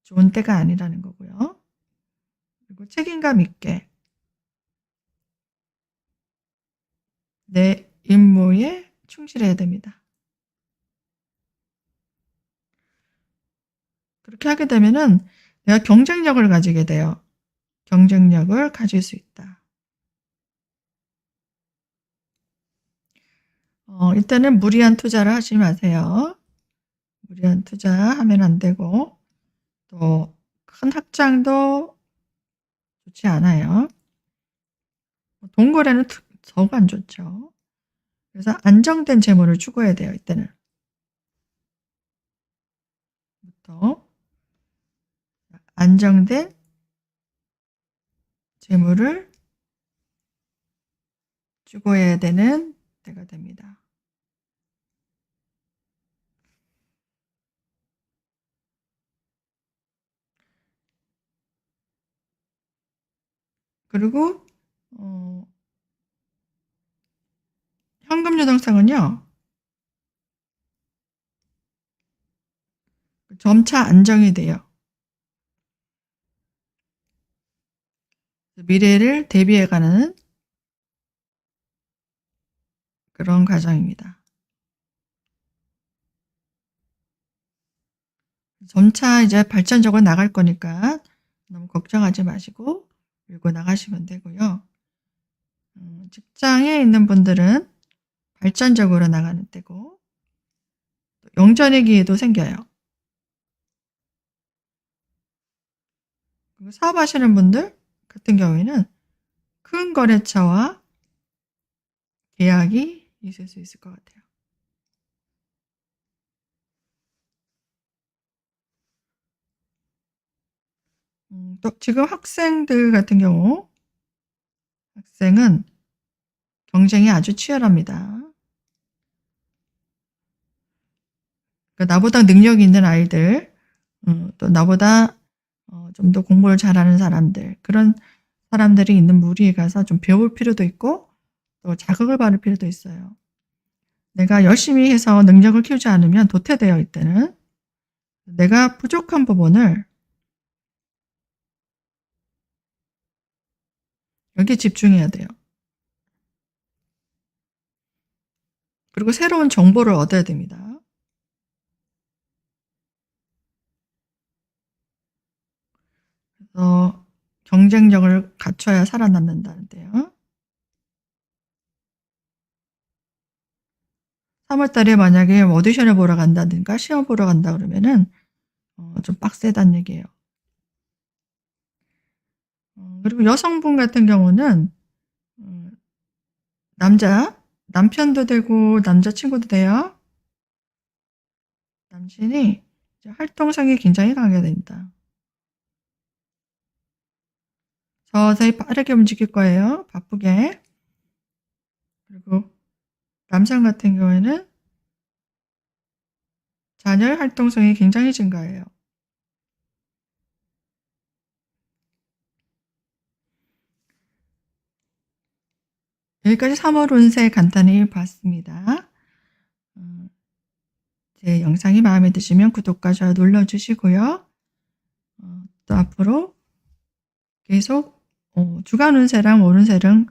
좋은 때가 아니라는 거고요. 그리고 책임감 있게 내 임무에 충실해야 됩니다. 그렇게 하게 되면은 내가 경쟁력을 가지게 돼요. 경쟁력을 가질 수 있다. 일단은 무리한 투자를 하지 마세요. 무리한 투자하면 안 되고 또 큰 확장도 좋지 않아요. 동거래는 더욱 안 좋죠. 그래서 안정된 재물을 추구해야 돼요. 이때는. 부터 안정된 재물을 추구해야 되는 때가 됩니다. 그리고 현금 유동성은요. 점차 안정이 돼요. 미래를 대비해가는 그런 과정입니다. 점차 이제 발전적으로 나갈 거니까 너무 걱정하지 마시고 밀고 나가시면 되고요. 직장에 있는 분들은 발전적으로 나가는 때고 영전의 기회도 생겨요. 그리고 사업하시는 분들 같은 경우에는 큰 거래처와 계약이 있을 수 있을 것 같아요. 또 지금 학생들 같은 경우 학생은 경쟁이 아주 치열합니다. 그러니까 나보다 능력이 있는 아이들, 또 나보다 좀 더 공부를 잘하는 사람들, 그런 사람들이 있는 무리에 가서 좀 배울 필요도 있고 또 자극을 받을 필요도 있어요. 내가 열심히 해서 능력을 키우지 않으면 도태돼요. 이때는. 내가 부족한 부분을 여기에 집중해야 돼요. 그리고 새로운 정보를 얻어야 됩니다. 그래서 경쟁력을 갖춰야 살아남는다는데요. 3월 달에 만약에 오디션을 보러 간다든가 시험 보러 간다 그러면은 좀 빡세다는 얘기예요. 그리고 여성분 같은 경우는 남편도 되고 남자친구도 돼요. 남친이 활동성이 굉장히 강하게 됩니다. 서서히 빠르게 움직일 거예요. 바쁘게. 그리고 남성 같은 경우에는 자녀의 활동성이 굉장히 증가해요. 여기까지 3월 운세 간단히 봤습니다. 제 영상이 마음에 드시면 구독과 좋아요 눌러주시고요. 또 앞으로 계속 주간 운세랑 월 운세를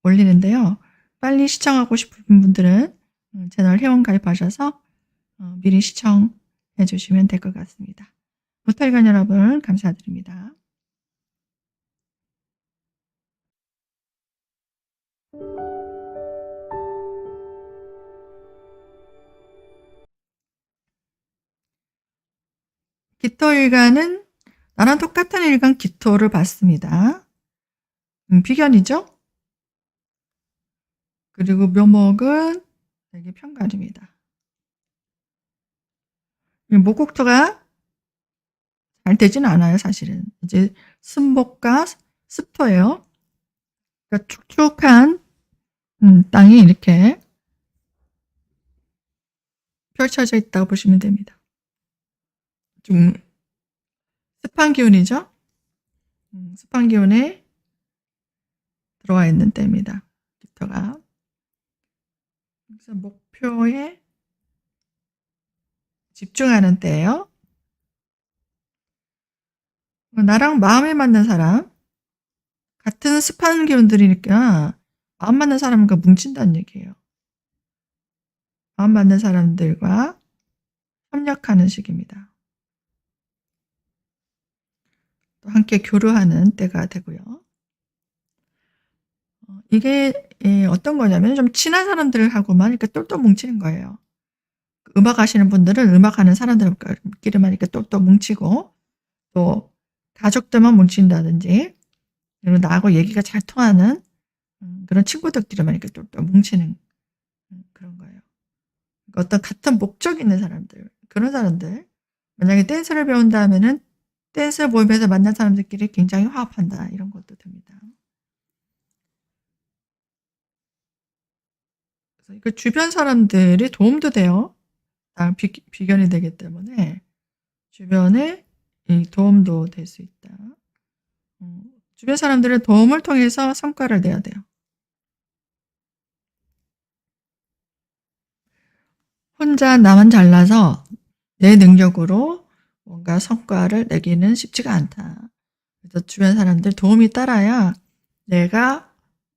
올리는데요. 빨리 시청하고 싶은 분들은 채널 회원 가입하셔서 미리 시청해 주시면 될 것 같습니다. 무탈관 여러분 감사드립니다. 기토 일간은 나랑 똑같은 일간 기토를 봤습니다. 비견이죠? 그리고 묘목은 되게 편관입니다. 목국토가 잘 되진 않아요, 사실은. 이제 순복과 습토예요. 그러니까 축축한 땅이 이렇게 펼쳐져 있다고 보시면 됩니다. 좀 습한 기운이죠. 습한 기운에 들어와 있는 때입니다. 깃터가. 그래서 목표에 집중하는 때예요. 나랑 마음에 맞는 사람, 같은 습한 기운들이니까 마음 맞는 사람과 뭉친다는 얘기예요. 마음 맞는 사람들과 협력하는 시기입니다. 또 함께 교류하는 때가 되고요. 이게 어떤 거냐면 좀 친한 사람들하고만 이렇게 똘똘 뭉치는 거예요. 음악 하시는 분들은 음악하는 사람들끼리만 이렇게 똘똘 뭉치고, 또 가족들만 뭉친다든지, 그리고 나하고 얘기가 잘 통하는 그런 친구들끼리만 이렇게 똘똘 뭉치는 그런 거예요. 그러니까 어떤 같은 목적 있는 사람들, 그런 사람들, 만약에 댄스를 배운다 하면은 댄스 모임에서 만난 사람들끼리 굉장히 화합한다, 이런 것도 됩니다. 그래서 그 주변 사람들이 도움도 돼요. 비견이 되기 때문에 주변에 이 도움도 될 수 있다. 주변 사람들의 도움을 통해서 성과를 내야 돼요. 혼자 나만 잘나서 내 능력으로 뭔가 성과를 내기는 쉽지가 않다. 그래서 주변 사람들 도움이 따라야 내가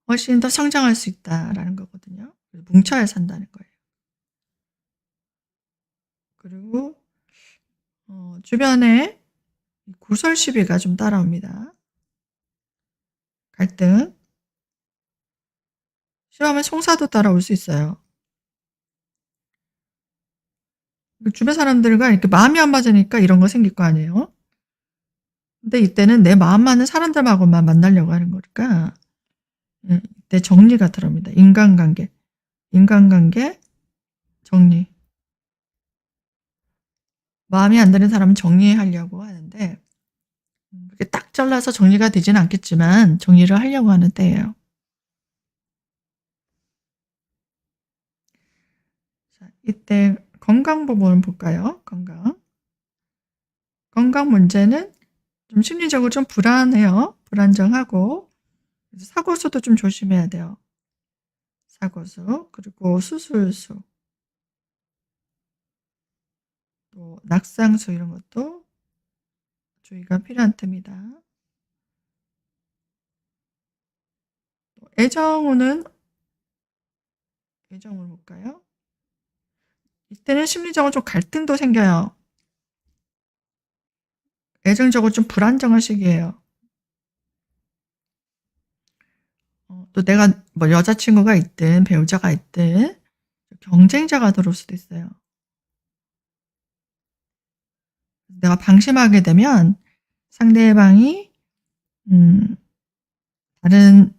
훨씬 더 성장할 수 있다라는 거거든요. 뭉쳐야 산다는 거예요. 그리고 주변에 구설 시비가 좀 따라옵니다. 갈등. 싫어하면 송사도 따라올 수 있어요. 주변 사람들과 이렇게 마음이 안 맞으니까 이런 거 생길 거 아니에요. 근데 이때는 내 마음 맞는 사람들하고만 만나려고 하는 거니까 이때 정리가 들어옵니다. 인간관계 정리. 마음이 안 드는 사람은 정리하려고 하는데 그렇게 딱 잘라서 정리가 되지는 않겠지만 정리를 하려고 하는 때예요. 자, 이때 건강 부분 볼까요? 건강 문제는 좀 심리적으로 좀 불안해요. 불안정하고 사고수도 좀 조심해야 돼요. 사고수, 그리고 수술수, 또 낙상수 이런 것도 주의가 필요한 틈이다. 애정운은 애정운 볼까요? 이때는 심리적으로 좀 갈등도 생겨요. 애정적으로 좀 불안정한 시기예요. 또 내가 뭐 여자친구가 있든 배우자가 있든 경쟁자가 들어올 수도 있어요. 내가 방심하게 되면 상대방이 다른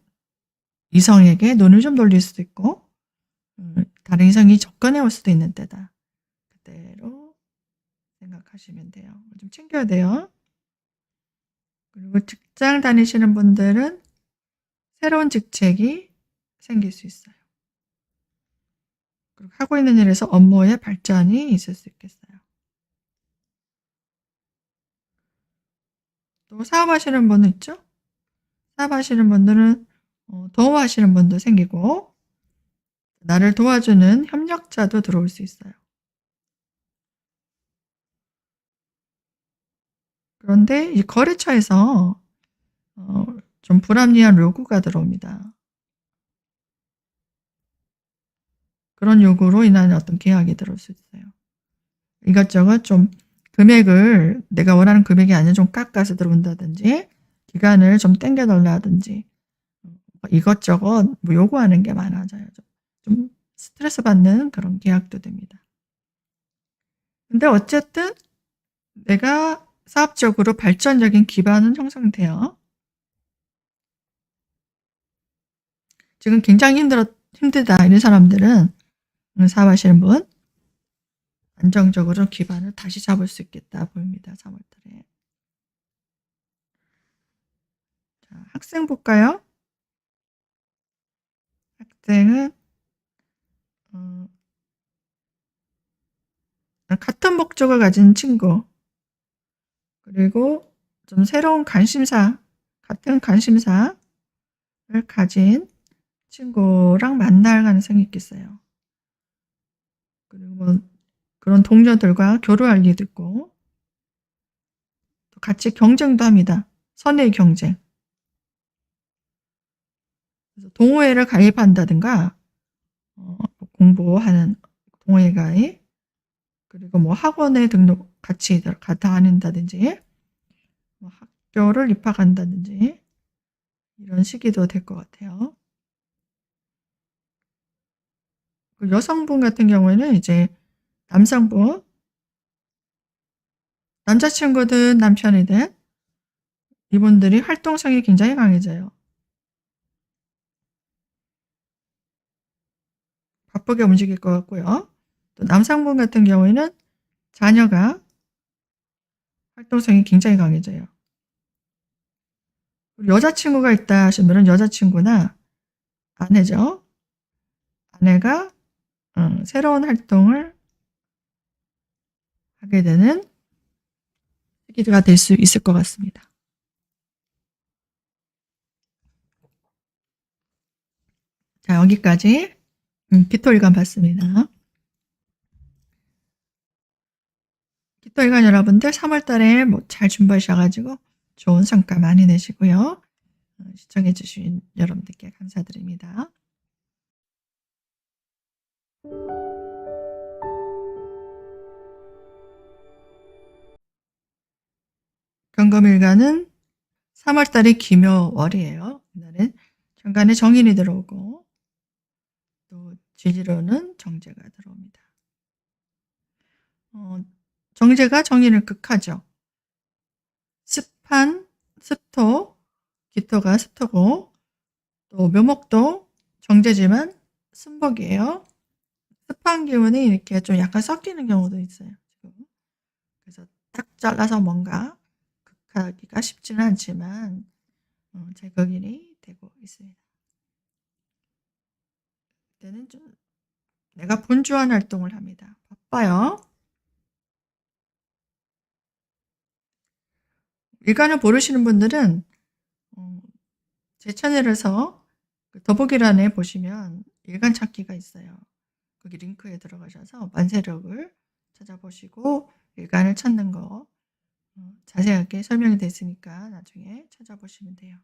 이성에게 눈을 좀 돌릴 수도 있고 다른 이성이 접근해 올 수도 있는 때다. 그대로 생각하시면 돼요. 좀 챙겨야 돼요. 그리고 직장 다니시는 분들은 새로운 직책이 생길 수 있어요. 그리고 하고 있는 일에서 업무의 발전이 있을 수 있겠어요. 또 사업하시는 분은 있죠? 사업하시는 분들은 도움하시는 분도 생기고 나를 도와주는 협력자도 들어올 수 있어요. 그런데 이 거래처에서 좀 불합리한 요구가 들어옵니다. 그런 요구로 인한 어떤 계약이 들어올 수 있어요. 이것저것 좀 금액을 내가 원하는 금액이 아니라 좀 깎아서 들어온다든지 기간을 좀 땡겨달라든지 이것저것 뭐 요구하는 게 많아져요. 좀 스트레스 받는 그런 계약도 됩니다. 근데 어쨌든 내가 사업적으로 발전적인 기반은 형성돼요. 지금 굉장히 힘들다 이런 사람들은 사업하시는 분 안정적으로 기반을 다시 잡을 수 있겠다 보입니다. 3월달에. 자, 학생 볼까요? 학생은 같은 목적을 가진 친구, 그리고 좀 새로운 관심사, 같은 관심사를 가진 친구랑 만날 가능성이 있겠어요. 그리고 뭐 그런 동료들과 교류할 일도 있고, 또 같이 경쟁도 합니다. 선의 경쟁. 그래서 동호회를 가입한다든가, 공부하는 동호회 가입, 그리고 뭐 학원에 등록 같이 다닌다든지, 뭐 학교를 입학한다든지, 이런 시기도 될 것 같아요. 그 여성분 같은 경우에는 이제 남성분, 남자친구든 남편이든 이분들이 활동성이 굉장히 강해져요. 바쁘게 움직일 것 같고요. 또 남성분 같은 경우에는 자녀가 활동성이 굉장히 강해져요. 여자친구가 있다 하시면 여자친구나 아내죠. 아내가 새로운 활동을 하게 되는 시기가 될 수 있을 것 같습니다. 자, 여기까지 기토일간 봤습니다. 기토일간 여러분들 3월 달에 뭐 잘 준비하셔가지고 좋은 성과 많이 내시고요. 시청해 주신 여러분들께 감사드립니다. 경금일간은 3월 달이 기묘월이에요. 이날은 천간에 정인이 들어오고 또 지지로는 정제가 들어옵니다. 정제가 정인을 극하죠. 습한, 습토, 기토가 습토고 또 묘목도 정제지만 순복이에요. 습한 기운이 이렇게 좀 약간 섞이는 경우도 있어요. 지금. 그래서 딱 잘라서 뭔가 극하기가 쉽지는 않지만 제거일이 되고 있습니다. 그때는 좀 내가 분주한 활동을 합니다. 바빠요. 일간을 모르시는 분들은 제 채널에서 그 더보기란에 보시면 일간 찾기가 있어요. 거기 링크에 들어가셔서 만세력을 찾아보시고 일간을 찾는 거 자세하게 설명이 됐으니까 나중에 찾아보시면 돼요.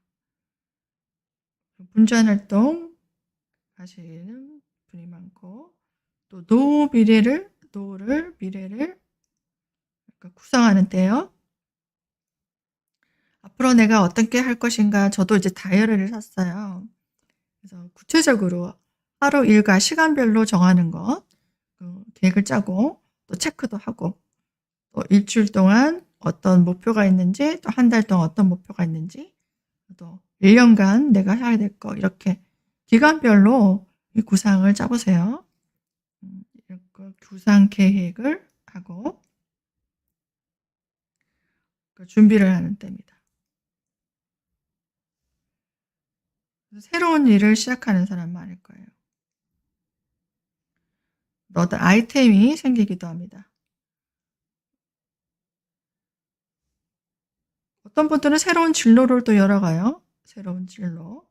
분주한 활동 하시는 분이 많고 또 노후를 미래를 구상하는 때요. 앞으로 내가 어떻게 할 것인가 저도 이제 다이어리를 샀어요. 그래서 구체적으로 하루 일과 시간별로 정하는 것, 계획을 짜고 또 체크도 하고 또 일주일 동안 어떤 목표가 있는지 또 한 달 동안 어떤 목표가 있는지 또 1년간 내가 해야 될 거 이렇게 기간별로 이 구상을 짜보세요. 이렇게 구상 계획을 하고 준비를 하는 때입니다. 새로운 일을 시작하는 사람 많을 거예요. 어떤 아이템이 생기기도 합니다. 어떤 분들은 새로운 진로를 또 열어가요. 새로운 진로.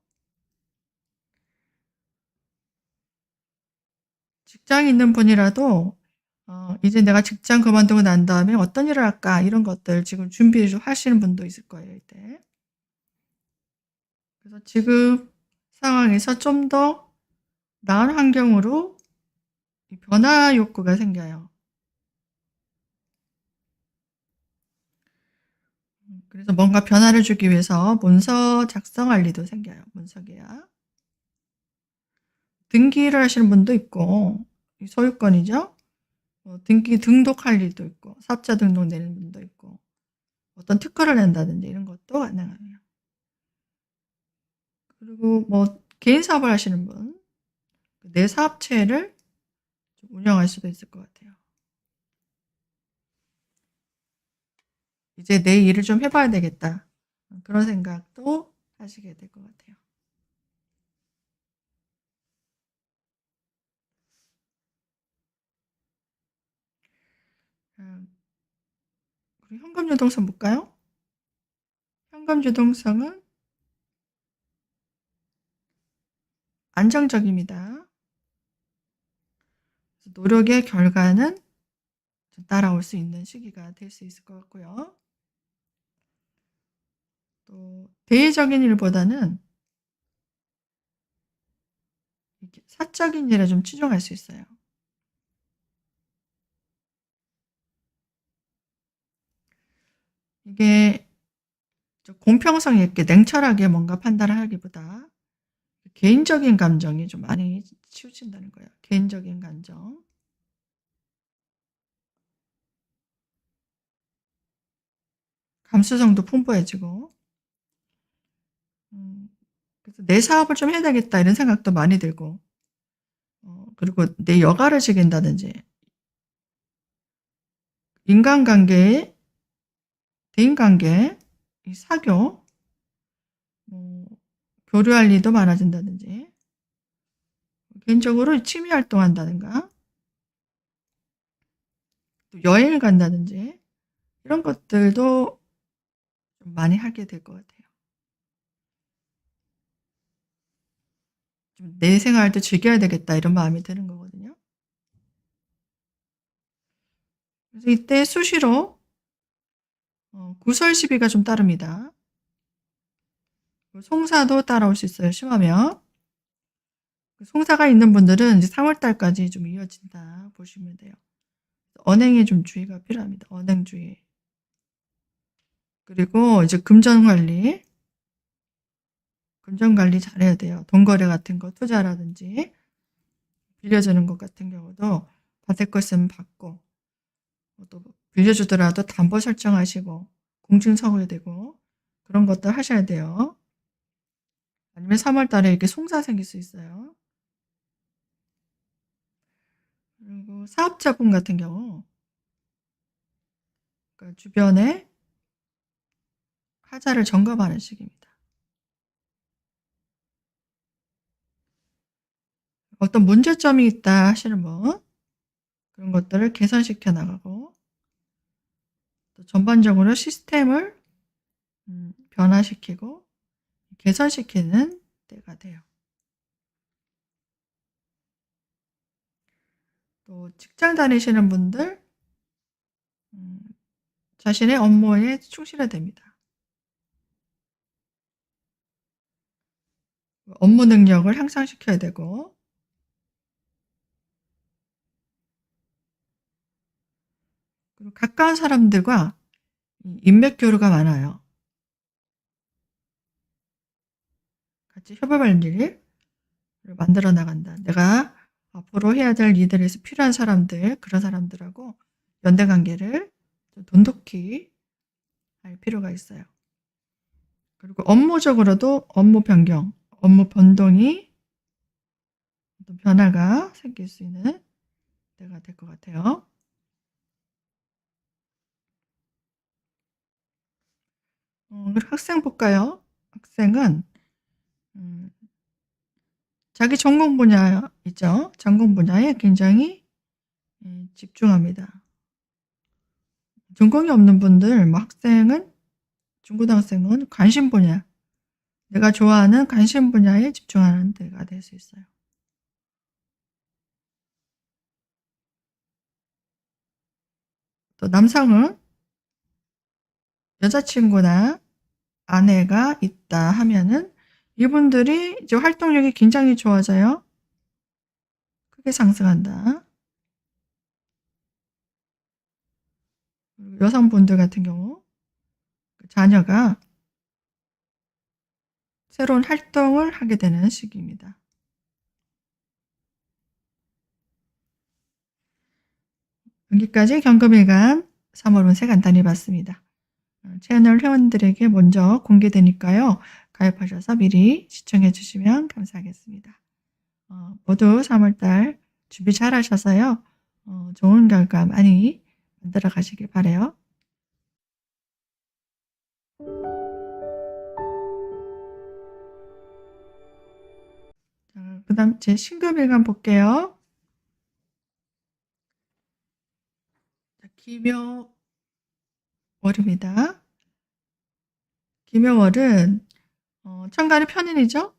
직장에 있는 분이라도 이제 내가 직장 그만두고 난 다음에 어떤 일을 할까 이런 것들 지금 준비 하시는 분도 있을 거예요. 이때. 그래서 지금 상황에서 좀 더 나은 환경으로 변화 욕구가 생겨요. 그래서 뭔가 변화를 주기 위해서 문서 작성할 일도 생겨요. 문서 계약. 등기를 하시는 분도 있고 소유권이죠. 등기 등록할 일도 있고 사업자 등록 내는 분도 있고 어떤 특허를 낸다든지 이런 것도 가능해요. 그리고 뭐 개인 사업을 하시는 분, 내 사업체를 좀 운영할 수도 있을 것 같아요. 이제 내 일을 좀 해봐야 되겠다. 그런 생각도 하시게 될 것 같아요. 그리고 현금 유동성 볼까요? 현금 유동성은 안정적입니다. 노력의 결과는 따라올 수 있는 시기가 될 수 있을 것 같고요. 또 대외적인 일보다는 이렇게 사적인 일에 좀 치중할 수 있어요. 이게 좀 공평성 있게 냉철하게 뭔가 판단을 하기보다 개인적인 감정이 좀 많이 치우친다는 거예요. 개인적인 감정. 감수성도 풍부해지고 그래서 '내 사업을 좀 해야 되겠다.' 이런 생각도 많이 들고 그리고 내 여가를 즐긴다든지 인간관계, 대인관계, 이 사교, 뭐 교류할 일도 많아진다든지 개인적으로 취미 활동한다든가 또 여행을 간다든지 이런 것들도 좀 많이 하게 될 것 같아요. 좀 '내 생활도 즐겨야 되겠다.' 이런 마음이 드는 거거든요. 그래서 이때 수시로 구설 시비가 좀 따릅니다. 송사도 따라올 수 있어요, 심하면. 송사가 있는 분들은 이제 3월 달까지 좀 이어진다 보시면 돼요. 언행에 좀 주의가 필요합니다. 언행 주의. 그리고 이제 금전 관리 잘해야 돼요. 돈 거래 같은 거 투자라든지 빌려주는 것 같은 경우도 받을 거 있으면 받고 또 빌려주더라도 담보 설정하시고 공증서고야 되고 그런 것들 하셔야 돼요. 아니면 3월 달에 이렇게 송사 생길 수 있어요. 그리고 사업자분 같은 경우 그러니까 주변에 하자를 점검하는 시기입니다. 어떤 문제점이 있다 하시는 분 그런 것들을 개선시켜 나가고 또 전반적으로 시스템을 변화시키고 개선시키는 때가 돼요. 또 직장 다니시는 분들 자신의 업무에 충실해야 됩니다. 업무 능력을 향상시켜야 되고 그리고 가까운 사람들과 인맥 교류가 많아요. 같이 협업할 일을 만들어 나간다. 내가 앞으로 해야 될 일들에서 필요한 사람들, 그런 사람들하고 연대 관계를 좀 돈독히 할 필요가 있어요. 그리고 업무적으로도 업무 변경, 업무 변동이 또 변화가 생길 수 있는 때가 될 것 같아요. 그리고 학생 볼까요? 학생은 음, 자기 전공 분야 있죠. 전공 분야에 굉장히 집중합니다. 전공이 없는 분들, 뭐 학생은 중고등학생은 관심 분야, 내가 좋아하는 관심 분야에 집중하는 때가 될 수 있어요. 또 남성은 여자친구나 아내가 있다 하면은 이분들이 이제 활동력이 굉장히 좋아져요. 크게 상승한다. 그리고 여성분들 같은 경우 자녀가 새로운 활동을 하게 되는 시기입니다. 여기까지 경금일간 3월 운세 간단히 봤습니다. 채널 회원들에게 먼저 공개되니까요. 가입하셔서 미리 시청해 주시면 감사하겠습니다. 모두 3월달 준비 잘 하셔서요. 좋은 결과 많이 만들어 가시길 바라요. 자, 그다음 제 신금일간 볼게요. 자, 기묘 월입니다. 김여월은 천간이 편인이죠.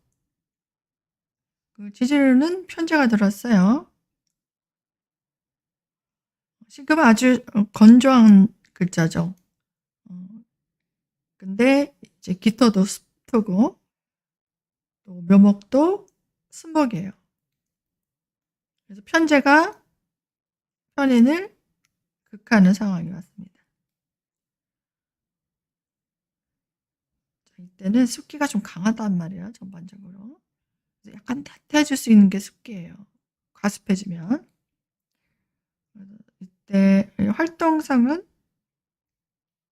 그 지지는 편제가 들었어요. 신금은 아주 건조한 글자죠. 근데 이제 기토도 습토고 또 묘목도 순목이에요. 그래서 편제가 편인을 극하는 상황이 왔습니다. 이때는 습기가 좀 강하단 말이에요. 전반적으로. 약간 따뜻해질 수 있는 게 습기예요. 과습해지면. 이때 활동성은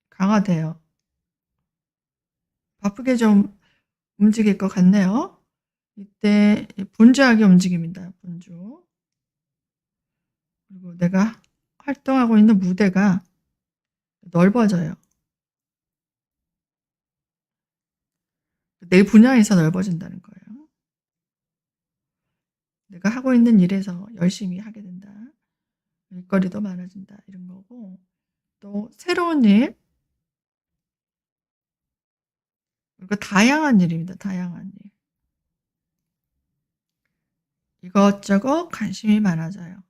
강화돼요. 바쁘게 좀 움직일 것 같네요. 이때 분주하게 움직입니다. 분주. 그리고 내가 활동하고 있는 무대가 넓어져요. 내 분야에서 넓어진다는 거예요. 내가 하고 있는 일에서 열심히 하게 된다. 일거리도 많아진다. 이런 거고. 또 새로운 일, 그리고 다양한 일입니다. 다양한 일. 이것저것 관심이 많아져요.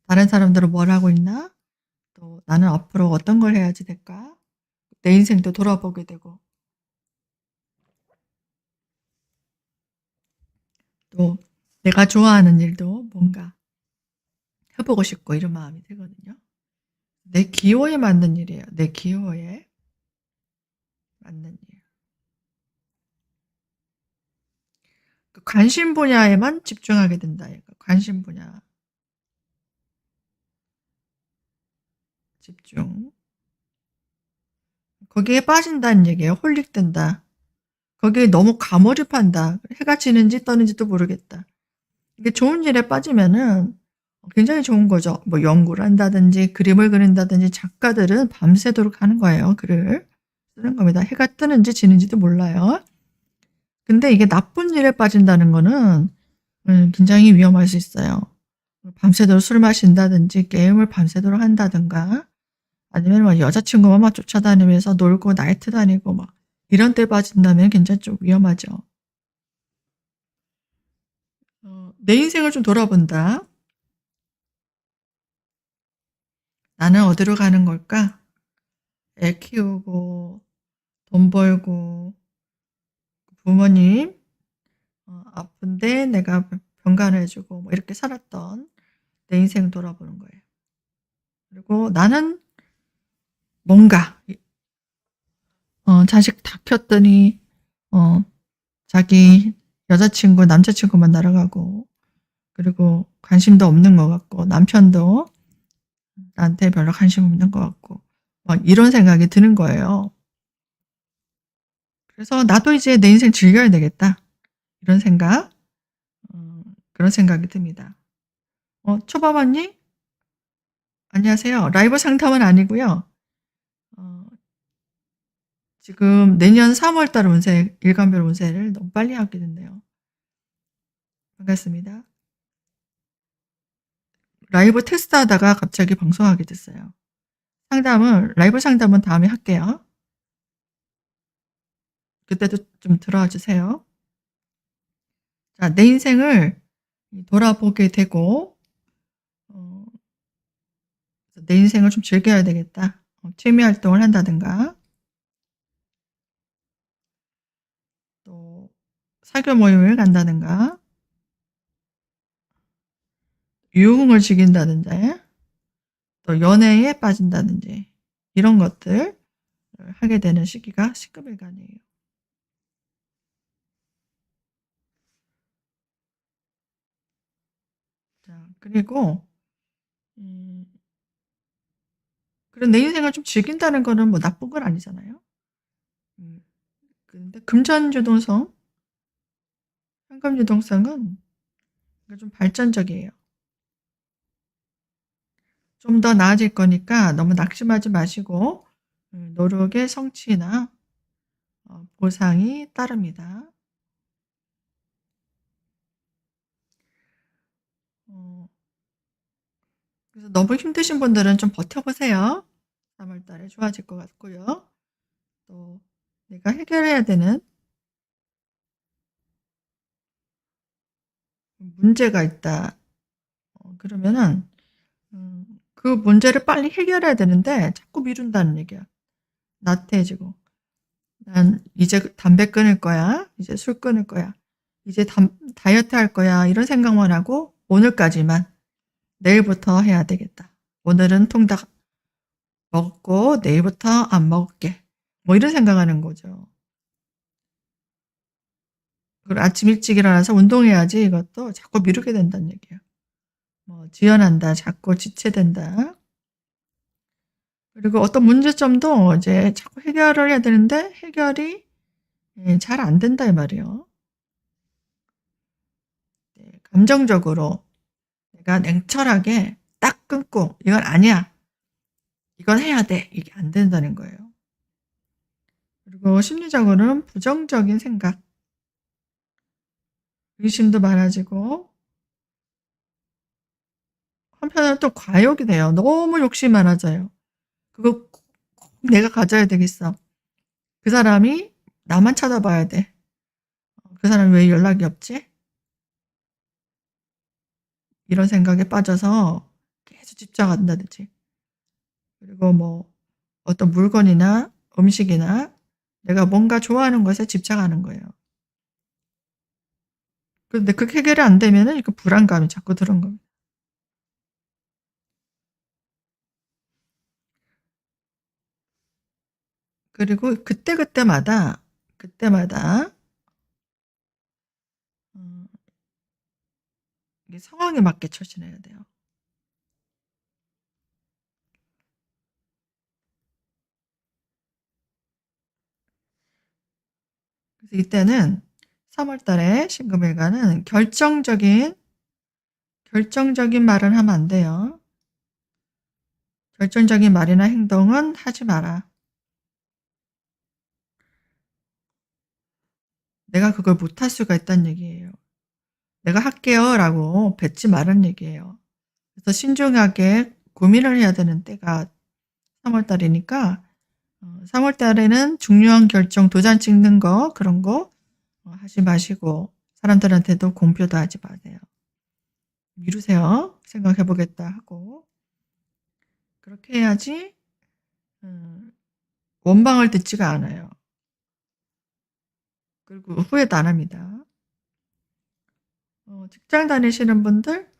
다른 사람들은 뭘 하고 있나? 또 나는 앞으로 어떤 걸 해야지 될까? 내 인생도 돌아보게 되고, 또 내가 좋아하는 일도 뭔가 해보고 싶고 이런 마음이 들거든요. 내 기호에 맞는 일이에요. 내 기호에 맞는 일. 그 관심 분야에만 집중하게 된다. 관심 분야 집중. 거기에 빠진다는 얘기예요. 홀릭된다. 거기에 너무 과몰입한다. 해가 지는지 떠는지도 모르겠다. 이게 좋은 일에 빠지면은 굉장히 좋은 거죠. 뭐 연구를 한다든지 그림을 그린다든지 작가들은 밤새도록 하는 거예요. 글을 쓰는 겁니다. 해가 뜨는지 지는지도 몰라요. 근데 이게 나쁜 일에 빠진다는 거는 굉장히 위험할 수 있어요. 밤새도록 술 마신다든지 게임을 밤새도록 한다든가 아니면 막 여자친구만 막 쫓아다니면서 놀고 나이트 다니고 막 이런 때 빠진다면 굉장히 좀 위험하죠. 내 인생을 좀 돌아본다. 나는 어디로 가는 걸까? 애 키우고 돈 벌고 부모님 아픈데 내가 병간해주고 뭐 이렇게 살았던 내 인생 돌아보는 거예요. 그리고 나는 뭔가 자식 다 켰더니 자기 여자친구 남자친구만 날아가고 그리고 관심도 없는 것 같고 남편도 나한테 별로 관심 없는 것 같고 막 이런 생각이 드는 거예요. 그래서 나도 이제 내 인생 즐겨야 되겠다. 이런 생각, 그런 생각이 듭니다. 초밥 언니? 안녕하세요. 라이브 상담은 아니고요. 지금 내년 3월달 운세, 일간별 운세를 너무 빨리 하게 됐네요. 반갑습니다. 라이브 테스트 하다가 갑자기 방송하게 됐어요. 라이브 상담은 다음에 할게요. 그때도 좀 들어와 주세요. 자, 내 인생을 돌아보게 되고, 내 인생을 좀 즐겨야 되겠다. 취미 활동을 한다든가, 또 사교 모임을 간다든가, 유흥을 즐긴다든지, 또 연애에 빠진다든지, 이런 것들 하게 되는 시기가 신금일간이에요. 자, 그리고, 그런 내 인생을 좀 즐긴다는 거는 뭐 나쁜 건 아니잖아요. 근데 금전유동성, 현금유동성은 좀 발전적이에요. 좀 더 나아질 거니까 너무 낙심하지 마시고 노력의 성취나 보상이 따릅니다. 그래서 너무 힘드신 분들은 좀 버텨보세요. 3월 달에 좋아질 것 같고요. 또 내가 해결해야 되는 문제가 있다. 그러면은 그 문제를 빨리 해결해야 되는데 자꾸 미룬다는 얘기야. 나태해지고. 난 이제 담배 끊을 거야. 이제 술 끊을 거야. 이제 다이어트 할 거야. 이런 생각만 하고 오늘까지만 내일부터 해야 되겠다. 오늘은 통닭 먹고 내일부터 안 먹을게. 뭐 이런 생각하는 거죠. 그리고 아침 일찍 일어나서 운동해야지 이것도 자꾸 미루게 된다는 얘기야. 뭐 지연한다. 자꾸 지체된다. 그리고 어떤 문제점도 이제 자꾸 해결을 해야 되는데 해결이 잘 안 된다 이 말이에요. 네, 감정적으로 내가 냉철하게 딱 끊고 이건 아니야. 이건 해야 돼. 이게 안 된다는 거예요. 그리고 심리적으로는 부정적인 생각, 의심도 많아지고 한편으로는 또 과욕이 돼요. 너무 욕심이 많아져요. 그거 꼭 내가 가져야 되겠어. 그 사람이 나만 쳐다봐야 돼. 그 사람이 왜 연락이 없지? 이런 생각에 빠져서 계속 집착한다든지. 그리고 뭐 어떤 물건이나 음식이나 내가 뭔가 좋아하는 것에 집착하는 거예요. 근데 그게 해결이 안 되면은 그 불안감이 자꾸 드는 겁니다. 그리고 그때마다 이게 상황에 맞게 처신해야 돼요. 그래서 이때는 3월 달에 신금일가는 결정적인 말은 하면 안 돼요. 결정적인 말이나 행동은 하지 마라. 내가 그걸 못할 수가 있다는 얘기예요. 내가 할게요 라고 뱉지 말라는 얘기예요. 그래서 신중하게 고민을 해야 되는 때가 3월 달이니까 3월 달에는 중요한 결정, 도장 찍는 거 그런 거 하지 마시고 사람들한테도 공표도 하지 마세요. 미루세요. 생각해 보겠다 하고 그렇게 해야지 원망을 듣지가 않아요. 그리고 후회도 안 합니다. 직장 다니시는 분들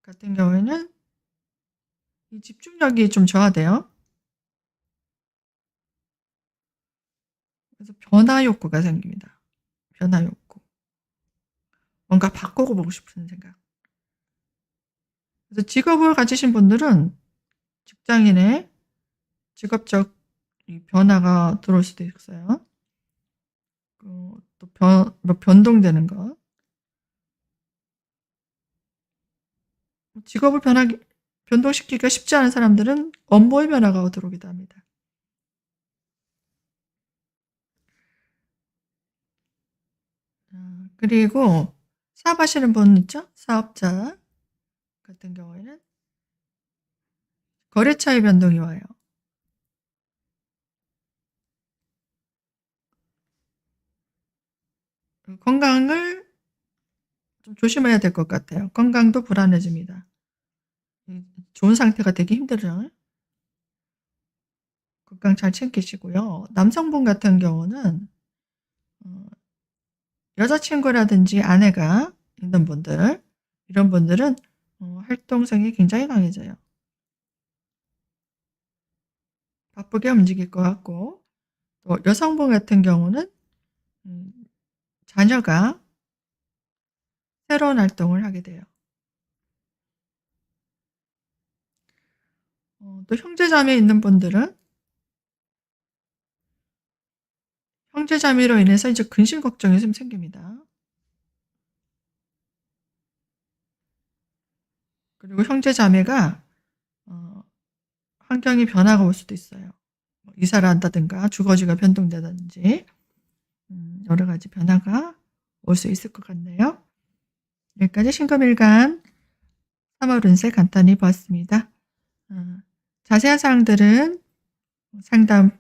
같은 경우에는 이 집중력이 좀 저하돼요. 그래서 변화 욕구가 생깁니다. 변화 욕구. 뭔가 바꾸고 보고 싶은 생각. 그래서 직업을 가지신 분들은 직장인의 직업적 변화가 들어올 수도 있어요. 또 변동되는 것. 직업을 변동시키기가 쉽지 않은 사람들은 업무의 변화가 들어오기도 합니다. 그리고 사업하시는 분 있죠? 사업자 같은 경우에는 거래처의 변동이 와요. 건강을 좀 조심해야 될 것 같아요. 건강도 불안해집니다. 좋은 상태가 되기 힘들어요. 건강 잘 챙기시고요. 남성분 같은 경우는 여자친구라든지 아내가 있는 분들, 이런 분들은 활동성이 굉장히 강해져요. 바쁘게 움직일 것 같고, 또 여성분 같은 경우는 자녀가 새로운 활동을 하게 돼요. 또 형제자매 있는 분들은 형제자매로 인해서 이제 근심 걱정이 좀 생깁니다. 그리고 형제자매가 환경이 변화가 올 수도 있어요. 이사를 한다든가 주거지가 변동되든지 여러 가지 변화가 올 수 있을 것 같네요. 여기까지 신금일간 3월 운세 간단히 보았습니다. 자세한 사항들은 상담을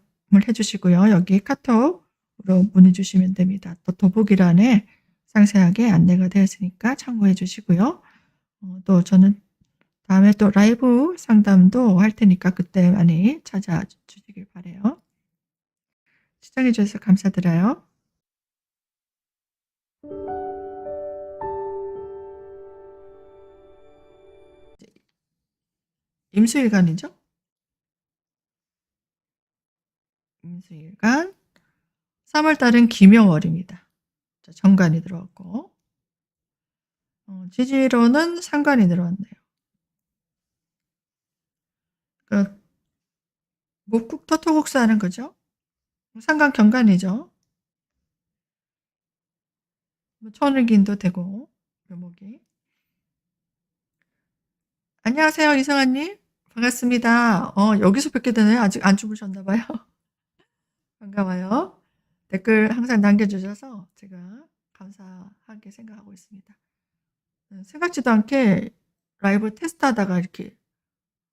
해주시고요. 여기 카톡으로 문의 주시면 됩니다. 또 더보기란에 상세하게 안내가 되어 있으니까 참고해 주시고요. 또 저는 다음에 또 라이브 상담도 할 테니까 그때 많이 찾아주시길 바라요. 시청해 주셔서 감사드려요. 임수일간이죠? 임수일간. 3월달은 기묘월입니다. 정관이 들어왔고, 지지로는 상관이 들어왔네요. 그러니까 목국 토토국수 하는 거죠. 상관 경관이죠. 천을긴도 되고, 묘목이. 안녕하세요, 이성아님. 반갑습니다. 여기서 뵙게 되네요. 아직 안 주무셨나봐요. 반가워요. 댓글 항상 남겨주셔서 제가 감사하게 생각하고 있습니다. 생각지도 않게 라이브 테스트 하다가 이렇게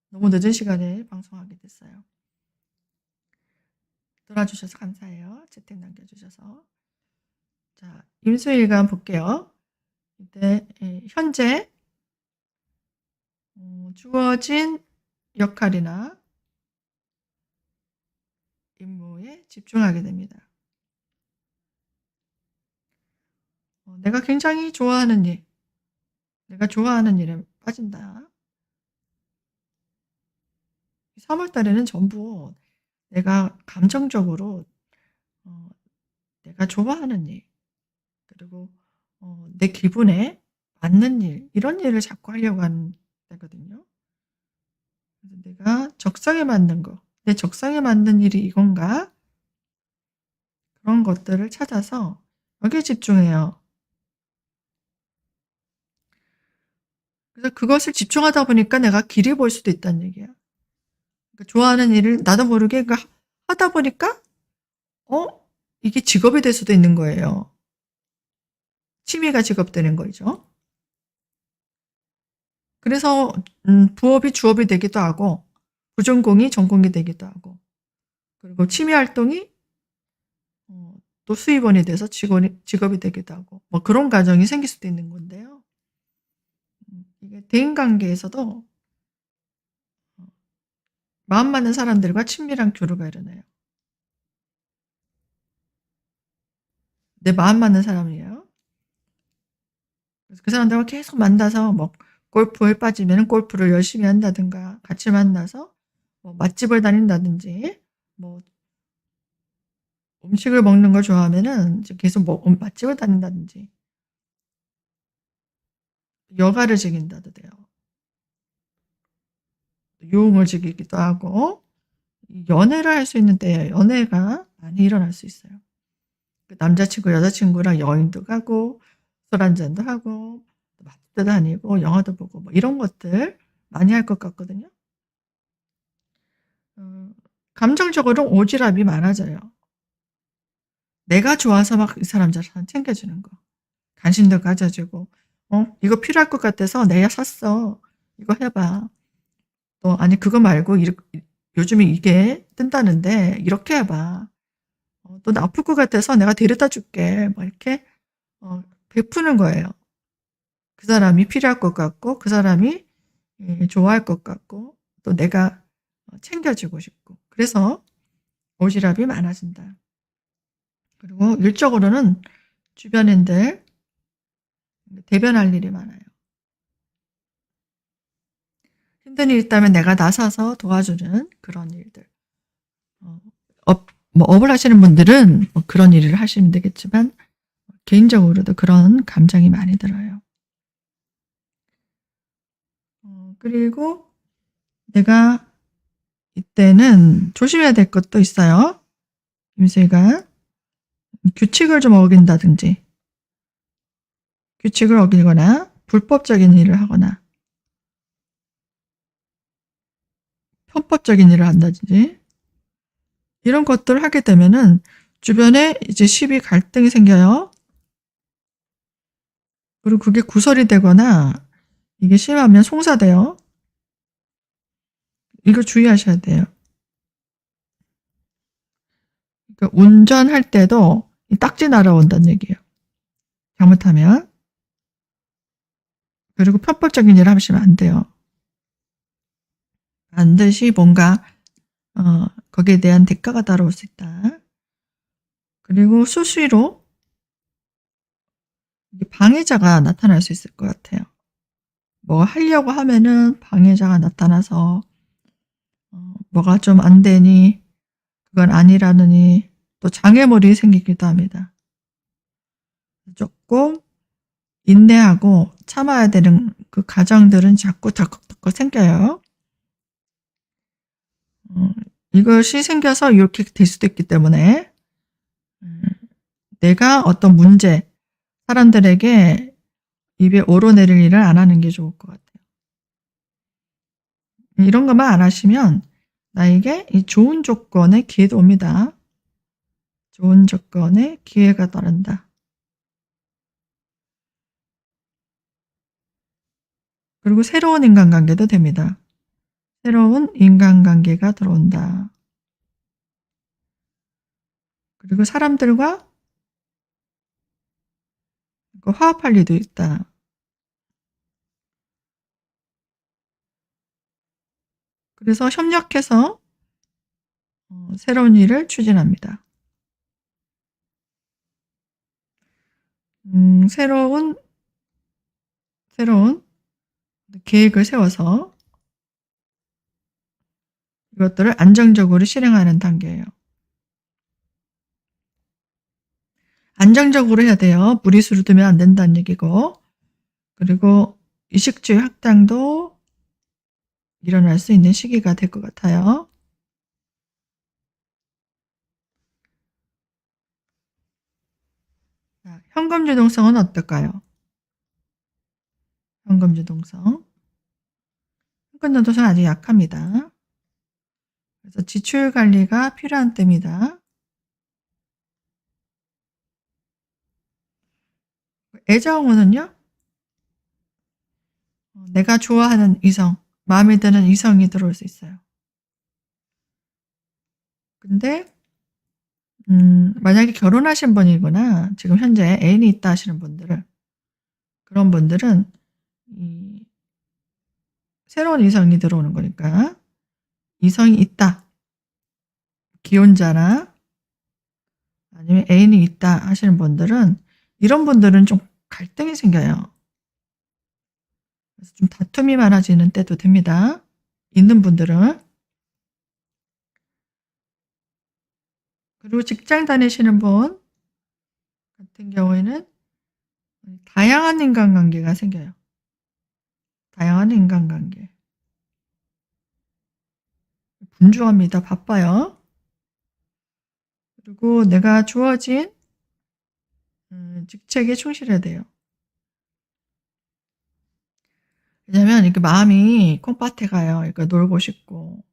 너무 늦은 시간에 방송하게 됐어요. 들어주셔서 감사해요. 채팅 남겨주셔서. 자, 임수일간 볼게요. 이때 현재 주어진 역할이나 임무에 집중하게 됩니다. 내가 굉장히 좋아하는 일, 내가 좋아하는 일에 빠진다. 3월 달에는 전부 내가 감정적으로 내가 좋아하는 일, 그리고 내 기분에 맞는 일, 이런 일을 자꾸 하려고 하는 때거든요. 그래서 내가 적성에 맞는 거, 내 적성에 맞는 일이 이건가? 그런 것들을 찾아서 여기에 집중해요. 그래서 그것을 집중하다 보니까 내가 길이 보일 수도 있다는 얘기야. 그러니까 좋아하는 일을 나도 모르게 하다 보니까 이게 직업이 될 수도 있는 거예요. 취미가 직업 되는 거죠. 그래서 부업이 주업이 되기도 하고 부전공이 전공이 되기도 하고, 그리고 취미 활동이 또 수입원이 돼서 직업이 되기도 하고, 뭐 그런 과정이 생길 수도 있는 건데요. 이게 대인관계에서도 마음 맞는 사람들과 친밀한 교류가 일어나요. 내 마음 맞는 사람이에요. 그래서 그 사람들과 계속 만나서 뭐 골프에 빠지면 골프를 열심히 한다든가, 같이 만나서 뭐 맛집을 다닌다든지, 뭐 음식을 먹는 걸 좋아하면은 계속 맛집을 다닌다든지, 여가를 즐긴다도 돼요. 유흥을 즐기기도 하고, 연애를 할 수 있는 때예요. 연애가 많이 일어날 수 있어요. 남자친구, 여자친구랑 여행도 가고, 술 한잔도 하고, 맛집도 다니고, 영화도 보고, 뭐 이런 것들 많이 할 것 같거든요. 감정적으로 오지랖이 많아져요. 내가 좋아서 막 이 사람 잘 챙겨주는 거. 관심도 가져주고, 이거 필요할 것 같아서 내가 샀어. 이거 해봐. 또, 아니, 그거 말고, 요즘에 이게 뜬다는데, 이렇게 해봐. 또 나 아플 것 같아서 내가 데려다 줄게. 뭐 이렇게, 베푸는 거예요. 그 사람이 필요할 것 같고, 그 사람이 좋아할 것 같고, 또 내가 챙겨주고 싶고. 그래서 오지랖이 많아진다. 그리고 일적으로는 주변인들 대변할 일이 많아요. 힘든 일 있다면 내가 나서서 도와주는 그런 일들. 업을 하시는 분들은 뭐 그런 일을 하시면 되겠지만, 개인적으로도 그런 감정이 많이 들어요. 그리고 내가 이때는 조심해야 될 것도 있어요. 임수일간. 규칙을 좀 어긴다든지, 규칙을 어기거나 불법적인 일을 하거나 편법적인 일을 한다든지, 이런 것들을 하게 되면은 주변에 이제 시비 갈등이 생겨요. 그리고 그게 구설이 되거나 이게 심하면 송사돼요. 이거 주의하셔야 돼요. 그러니까 운전할 때도 이 딱지 날아온다는 얘기예요. 잘못하면. 그리고 편법적인 일을 하시면 안 돼요. 반드시 뭔가 거기에 대한 대가가 따라올 수 있다. 그리고 수시로 방해자가 나타날 수 있을 것 같아요. 뭐 하려고 하면은 방해자가 나타나서 뭐가 좀 안 되니 그건 아니라느니 또 장애물이 생기기도 합니다. 조금 인내하고 참아야 되는 그 과정들은 자꾸 덜컥덜컥 생겨요. 이것이 생겨서 이렇게 될 수도 있기 때문에 내가 어떤 문제, 사람들에게 입에 오르내릴 일을 안 하는 게 좋을 것 같아요. 이런 것만 안 하시면 나에게 이 좋은 조건의 기회도 옵니다. 좋은 조건의 기회가 따른다. 그리고 새로운 인간관계도 됩니다. 새로운 인간관계가 들어온다. 그리고 사람들과 화합할 일도 있다. 그래서 협력해서 새로운 일을 추진합니다. 새로운 계획을 세워서 이것들을 안정적으로 실행하는 단계예요. 안정적으로 해야 돼요. 무리수를 두면 안 된다는 얘기고, 그리고 의식주의 확장도 일어날 수 있는 시기가 될 것 같아요. 자, 현금유동성은 어떨까요? 현금유동성. 현금유동성은 아직 약합니다. 그래서 지출 관리가 필요한 때입니다. 애정운은요? 내가 좋아하는 이성, 마음에 드는 이성이 들어올 수 있어요. 근데 만약에 결혼하신 분이거나 지금 현재 애인이 있다 하시는 분들은, 그런 분들은 새로운 이성이 들어오는 거니까, 이성이 있다, 기혼자나 아니면 애인이 있다 하시는 분들은, 이런 분들은 좀 갈등이 생겨요. 그래서 좀 다툼이 많아지는 때도 됩니다. 있는 분들은. 그리고 직장 다니시는 분 같은 경우에는 다양한 인간관계가 생겨요. 다양한 인간관계. 분주합니다. 바빠요. 그리고 내가 주어진 직책에 충실해야 돼요. 왜냐면 이렇게 마음이 콩밭에 가요. 그러니까 놀고 싶고,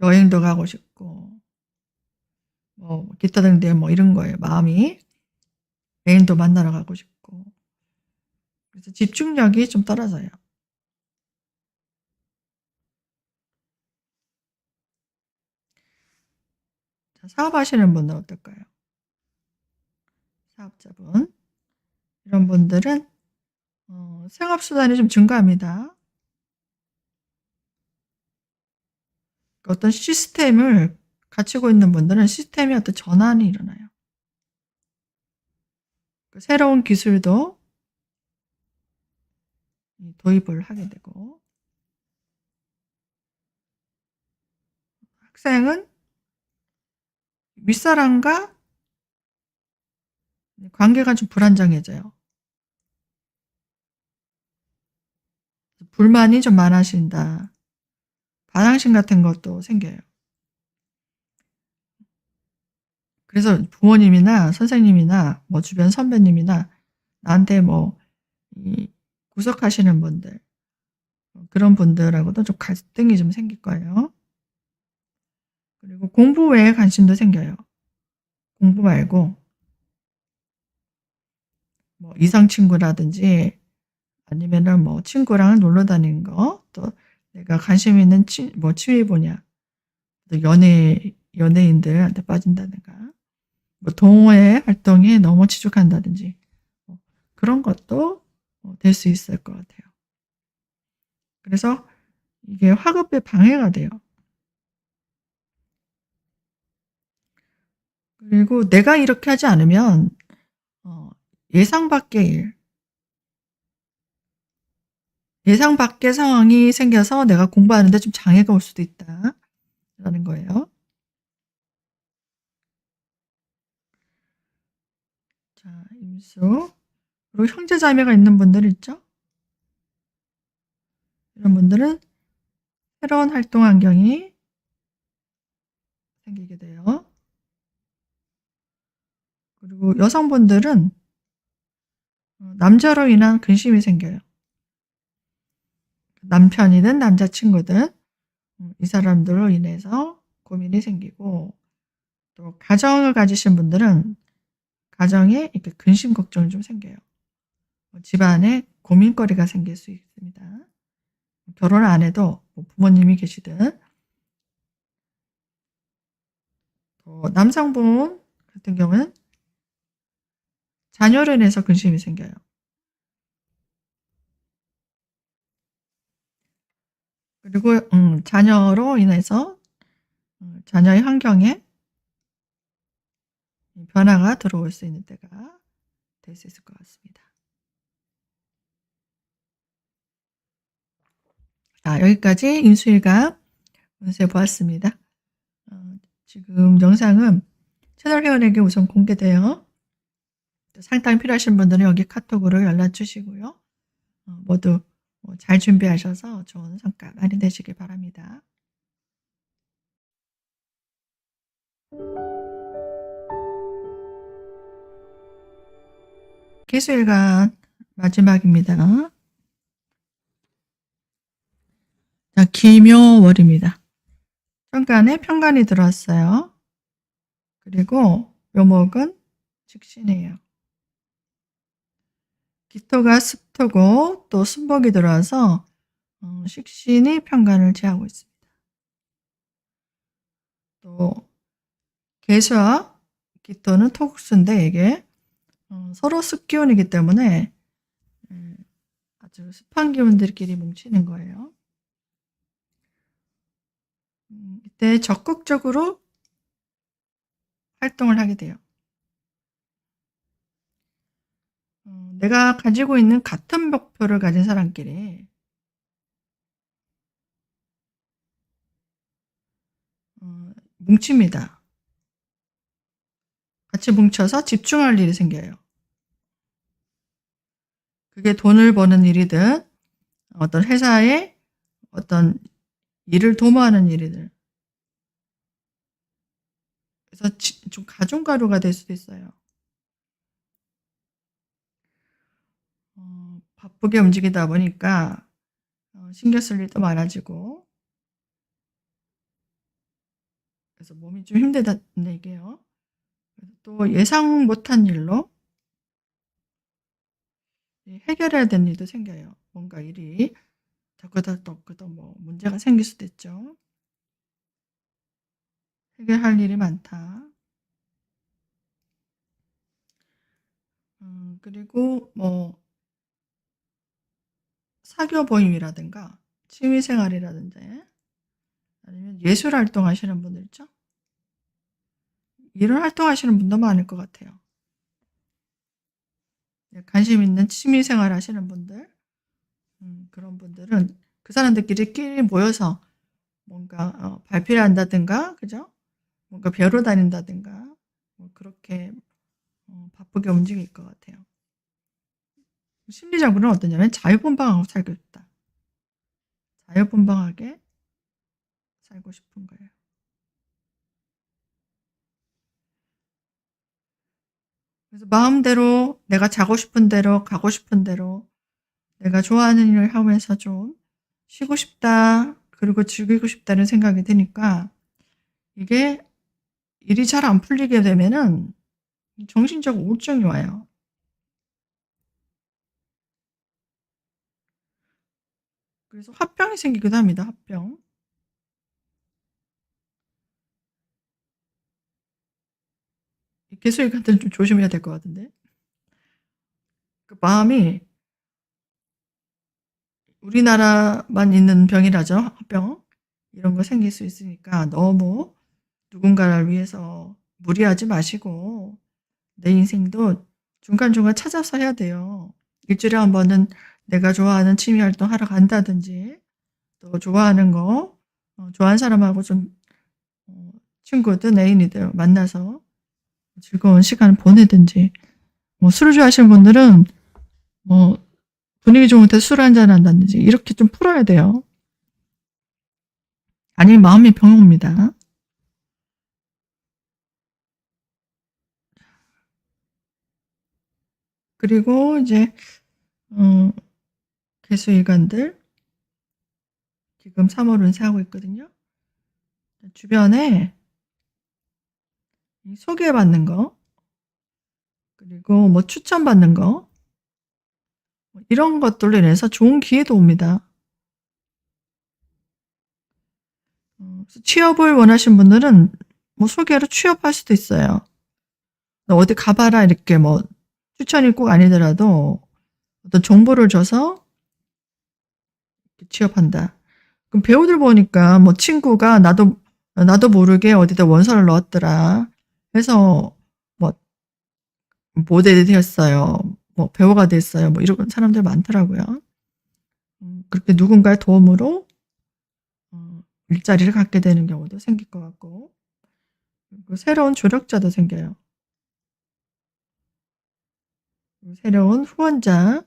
여행도 가고 싶고, 뭐 기타 등등 뭐 이런 거예요. 마음이. 애인도 만나러 가고 싶고. 그래서 집중력이 좀 떨어져요. 자, 사업하시는 분은 어떨까요? 사업자분. 이런 분들은 생업수단이 좀 증가합니다. 어떤 시스템을 갖추고 있는 분들은 시스템의 어떤 전환이 일어나요. 새로운 기술도 도입을 하게 되고, 학생은 윗사람과 관계가 좀 불안정해져요. 불만이 좀 많아진다. 반항심 같은 것도 생겨요. 그래서 부모님이나 선생님이나 뭐 주변 선배님이나 나한테 뭐 구속하시는 분들, 그런 분들하고도 좀 갈등이 좀 생길 거예요. 그리고 공부 외에 관심도 생겨요. 공부 말고 뭐 이성 친구라든지 아니면은 뭐 친구랑 놀러 다니는 거, 또 내가 내가 관심 있는 취미 분야, 연예인들한테 빠진다든가, 동호회 활동에 너무 치중한다든지, 그런 것도 될 수 있을 것 같아요. 그래서 이게 화급에 방해가 돼요. 그리고 내가 이렇게 하지 않으면 예상 밖의 일, 예상 밖의 상황이 생겨서 내가 공부하는데 좀 장애가 올 수도 있다. 라는 거예요. 자, 임수. 그리고 형제 자매가 있는 분들 있죠? 이런 분들은 새로운 활동 환경이 생기게 돼요. 그리고 여성분들은 남자로 인한 근심이 생겨요. 남편이든 남자친구든 이 사람들로 인해서 고민이 생기고, 또 가정을 가지신 분들은 가정에 이렇게 근심 걱정이 좀 생겨요. 집안에 고민거리가 생길 수 있습니다. 결혼 안 해도 부모님이 계시든, 또 남성분 같은 경우는 자녀로 인해서 근심이 생겨요. 그리고 자녀로 인해서 자녀의 환경에 변화가 들어올 수 있는 때가 될 수 있을 것 같습니다. 자, 여기까지 임수일간 운세 보았습니다. 지금 영상은 채널 회원에게 우선 공개돼요. 상담이 필요하신 분들은 여기 카톡으로 연락 주시고요. 모두 잘 준비하셔서 좋은 성과 많이 내시길 바랍니다. 기수일간 마지막입니다. 자, 기묘월입니다. 천간에 편간이 들어왔어요. 그리고 묘목은 직신이에요. 기토가 습토고 또 순복이 들어와서 식신이 편간을 제하고 있습니다. 또 계수와 기토는 토국수인데 이게 서로 습기운이기 때문에 아주 습한 기운들끼리 뭉치는 거예요. 이때 적극적으로 활동을 하게 돼요. 내가 가지고 있는 같은 목표를 가진 사람끼리 뭉칩니다. 같이 뭉쳐서 집중할 일이 생겨요. 그게 돈을 버는 일이든 어떤 회사에 어떤 일을 도모하는 일이든, 그래서 좀 가중가루가 될 수도 있어요. 바쁘게 움직이다 보니까 신경 쓸 일도 많아지고, 그래서 몸이 좀 힘들다는 얘기예요. 또 예상 못한 일로 해결해야 되는 일도 생겨요. 뭔가 일이 덕그덕 문제가 생길 수도 있죠. 해결할 일이 많다. 그리고 사교 모임이라든가 취미생활이라든지 아니면 예술 활동하시는 분들 있죠? 이런 활동하시는 분도 많을 것 같아요. 관심 있는 취미생활 하시는 분들, 그런 분들은 그 사람들끼리 모여서 뭔가 발표를 한다든가, 그죠? 뭔가 배우러 다닌다든가, 그렇게 바쁘게 움직일 것 같아요. 심리적으로는 어떠냐면 자유분방하고 살고 싶다. 자유분방하게 살고 싶은 거예요. 그래서 마음대로 내가 자고 싶은 대로 가고 싶은 대로 내가 좋아하는 일을 하면서 좀 쉬고 싶다, 그리고 즐기고 싶다는 생각이 드니까 이게 일이 잘 안 풀리게 되면은 정신적 우울증이 와요. 그래서 화병이 생기기도 합니다. 화병. 개수일관들은 좀 조심해야 될 것 같은데. 그 마음이 우리나라만 있는 병이라죠. 화병. 이런 거 생길 수 있으니까 너무 누군가를 위해서 무리하지 마시고 내 인생도 중간중간 찾아서 해야 돼요. 일주일에 한 번은 내가 좋아하는 취미 활동 하러 간다든지 또 좋아하는 거 좋아하는 사람하고 좀 친구든 애인이든 만나서 즐거운 시간을 보내든지 술을 좋아하시는 분들은 분위기 좋은 데 술 한잔 한다든지 이렇게 좀 풀어야 돼요. 아니면 마음이 병 옵니다. 그리고 이제 개수일관들 지금 3월 운세하고 있거든요. 주변에 소개받는 거 그리고 뭐 추천받는 거 이런 것들로 인해서 좋은 기회도 옵니다. 취업을 원하신 분들은 뭐 소개로 취업할 수도 있어요. 어디 가봐라 이렇게 뭐 추천이 꼭 아니더라도 어떤 정보를 줘서 취업한다. 그럼 배우들 보니까 뭐 친구가 나도 모르게 어디다 원서를 넣었더라. 해서 뭐 모델이 되었어요. 뭐 배우가 됐어요. 뭐 이런 사람들 많더라고요. 그렇게 누군가의 도움으로 일자리를 갖게 되는 경우도 생길 것 같고 그리고 새로운 조력자도 생겨요. 새로운 후원자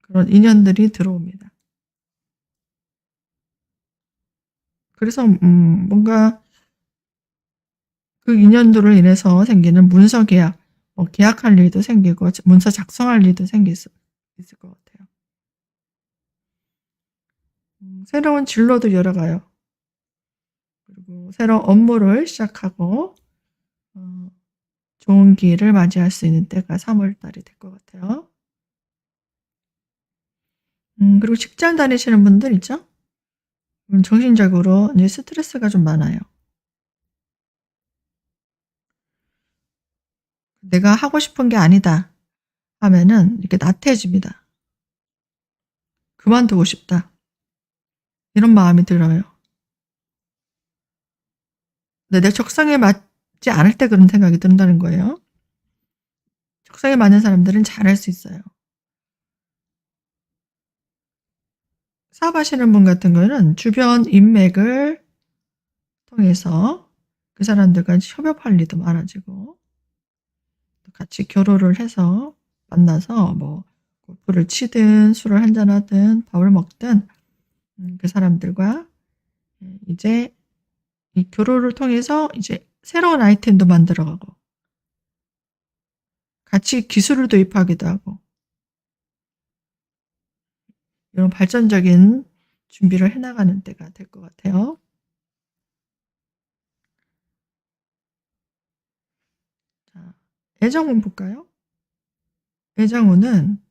그런 인연들이 들어옵니다. 그래서 뭔가 그 인연들로 인해서 생기는 문서 계약, 계약할 일도 생기고 문서 작성할 일도 생길 수 있을 것 같아요. 새로운 진로도 열어가요. 그리고 새로운 업무를 시작하고 좋은 기회를 맞이할 수 있는 때가 3월 달이 될 것 같아요. 그리고 직장 다니시는 분들 있죠? 정신적으로 이제 스트레스가 좀 많아요. 내가 하고 싶은 게 아니다 하면은 이렇게 나태해집니다. 그만두고 싶다. 이런 마음이 들어요. 근데 내 적성에 맞지 않을 때 그런 생각이 든다는 거예요. 적성에 맞는 사람들은 잘할 수 있어요. 사업하시는 분 같은 거는 주변 인맥을 통해서 그 사람들과 협업할 일도 많아지고 같이 교류를 해서 만나서 뭐 골프를 치든 술을 한잔하든 밥을 먹든 그 사람들과 이제 이 교류를 통해서 이제 새로운 아이템도 만들어가고 같이 기술을 도입하기도 하고 이런 발전적인 준비를 해나가는 때가 될 것 같아요. 자, 애정운 볼까요? 애정운은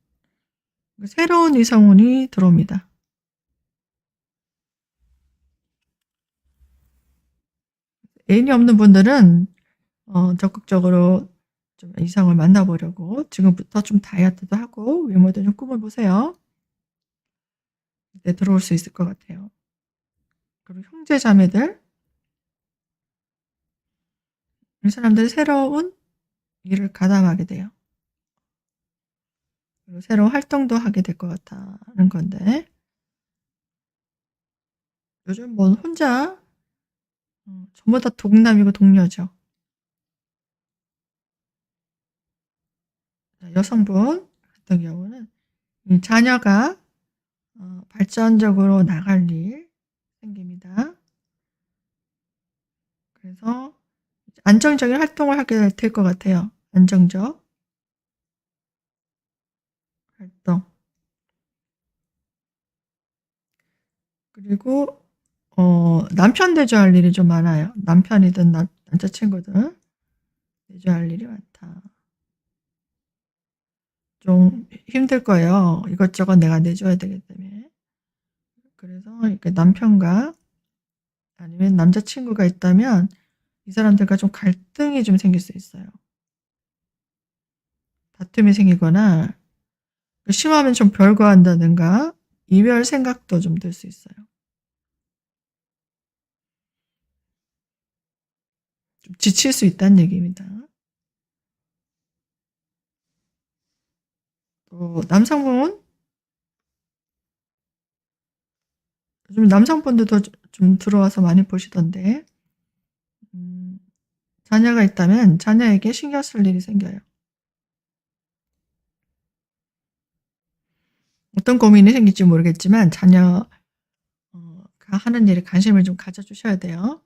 새로운 이성운이 들어옵니다. 애인이 없는 분들은 적극적으로 좀 이성을 만나보려고 지금부터 좀 다이어트도 하고 외모도 좀 꾸며보세요. 네, 들어올 수 있을 것 같아요. 그리고 형제 자매들 이 사람들이 새로운 일을 가담하게 돼요. 그리고 새로운 활동도 하게 될 것 같다는 건데 요즘 뭐 혼자 전부 다 동남이고 동녀죠. 여성분 같은 경우는 자녀가 발전적으로 나갈 일 생깁니다. 그래서 안정적인 활동을 하게 될 것 같아요. 안정적 활동. 그리고 남편 대조할 일이 좀 많아요. 남편이든 남자친구든 대조할 일이 많다. 좀 힘들 거예요. 이것저것 내가 내줘야 되기 때문에. 그래서 이렇게 남편과 아니면 남자친구가 있다면 이 사람들과 좀 갈등이 좀 생길 수 있어요. 다툼이 생기거나 심하면 좀 별거한다든가 이별 생각도 좀 들 수 있어요. 좀 지칠 수 있다는 얘기입니다. 또 남성분, 요즘 남성분들도 좀 들어와서 많이 보시던데 자녀가 있다면 자녀에게 신경 쓸 일이 생겨요. 어떤 고민이 생길지 모르겠지만 자녀가 하는 일에 관심을 좀 가져주셔야 돼요.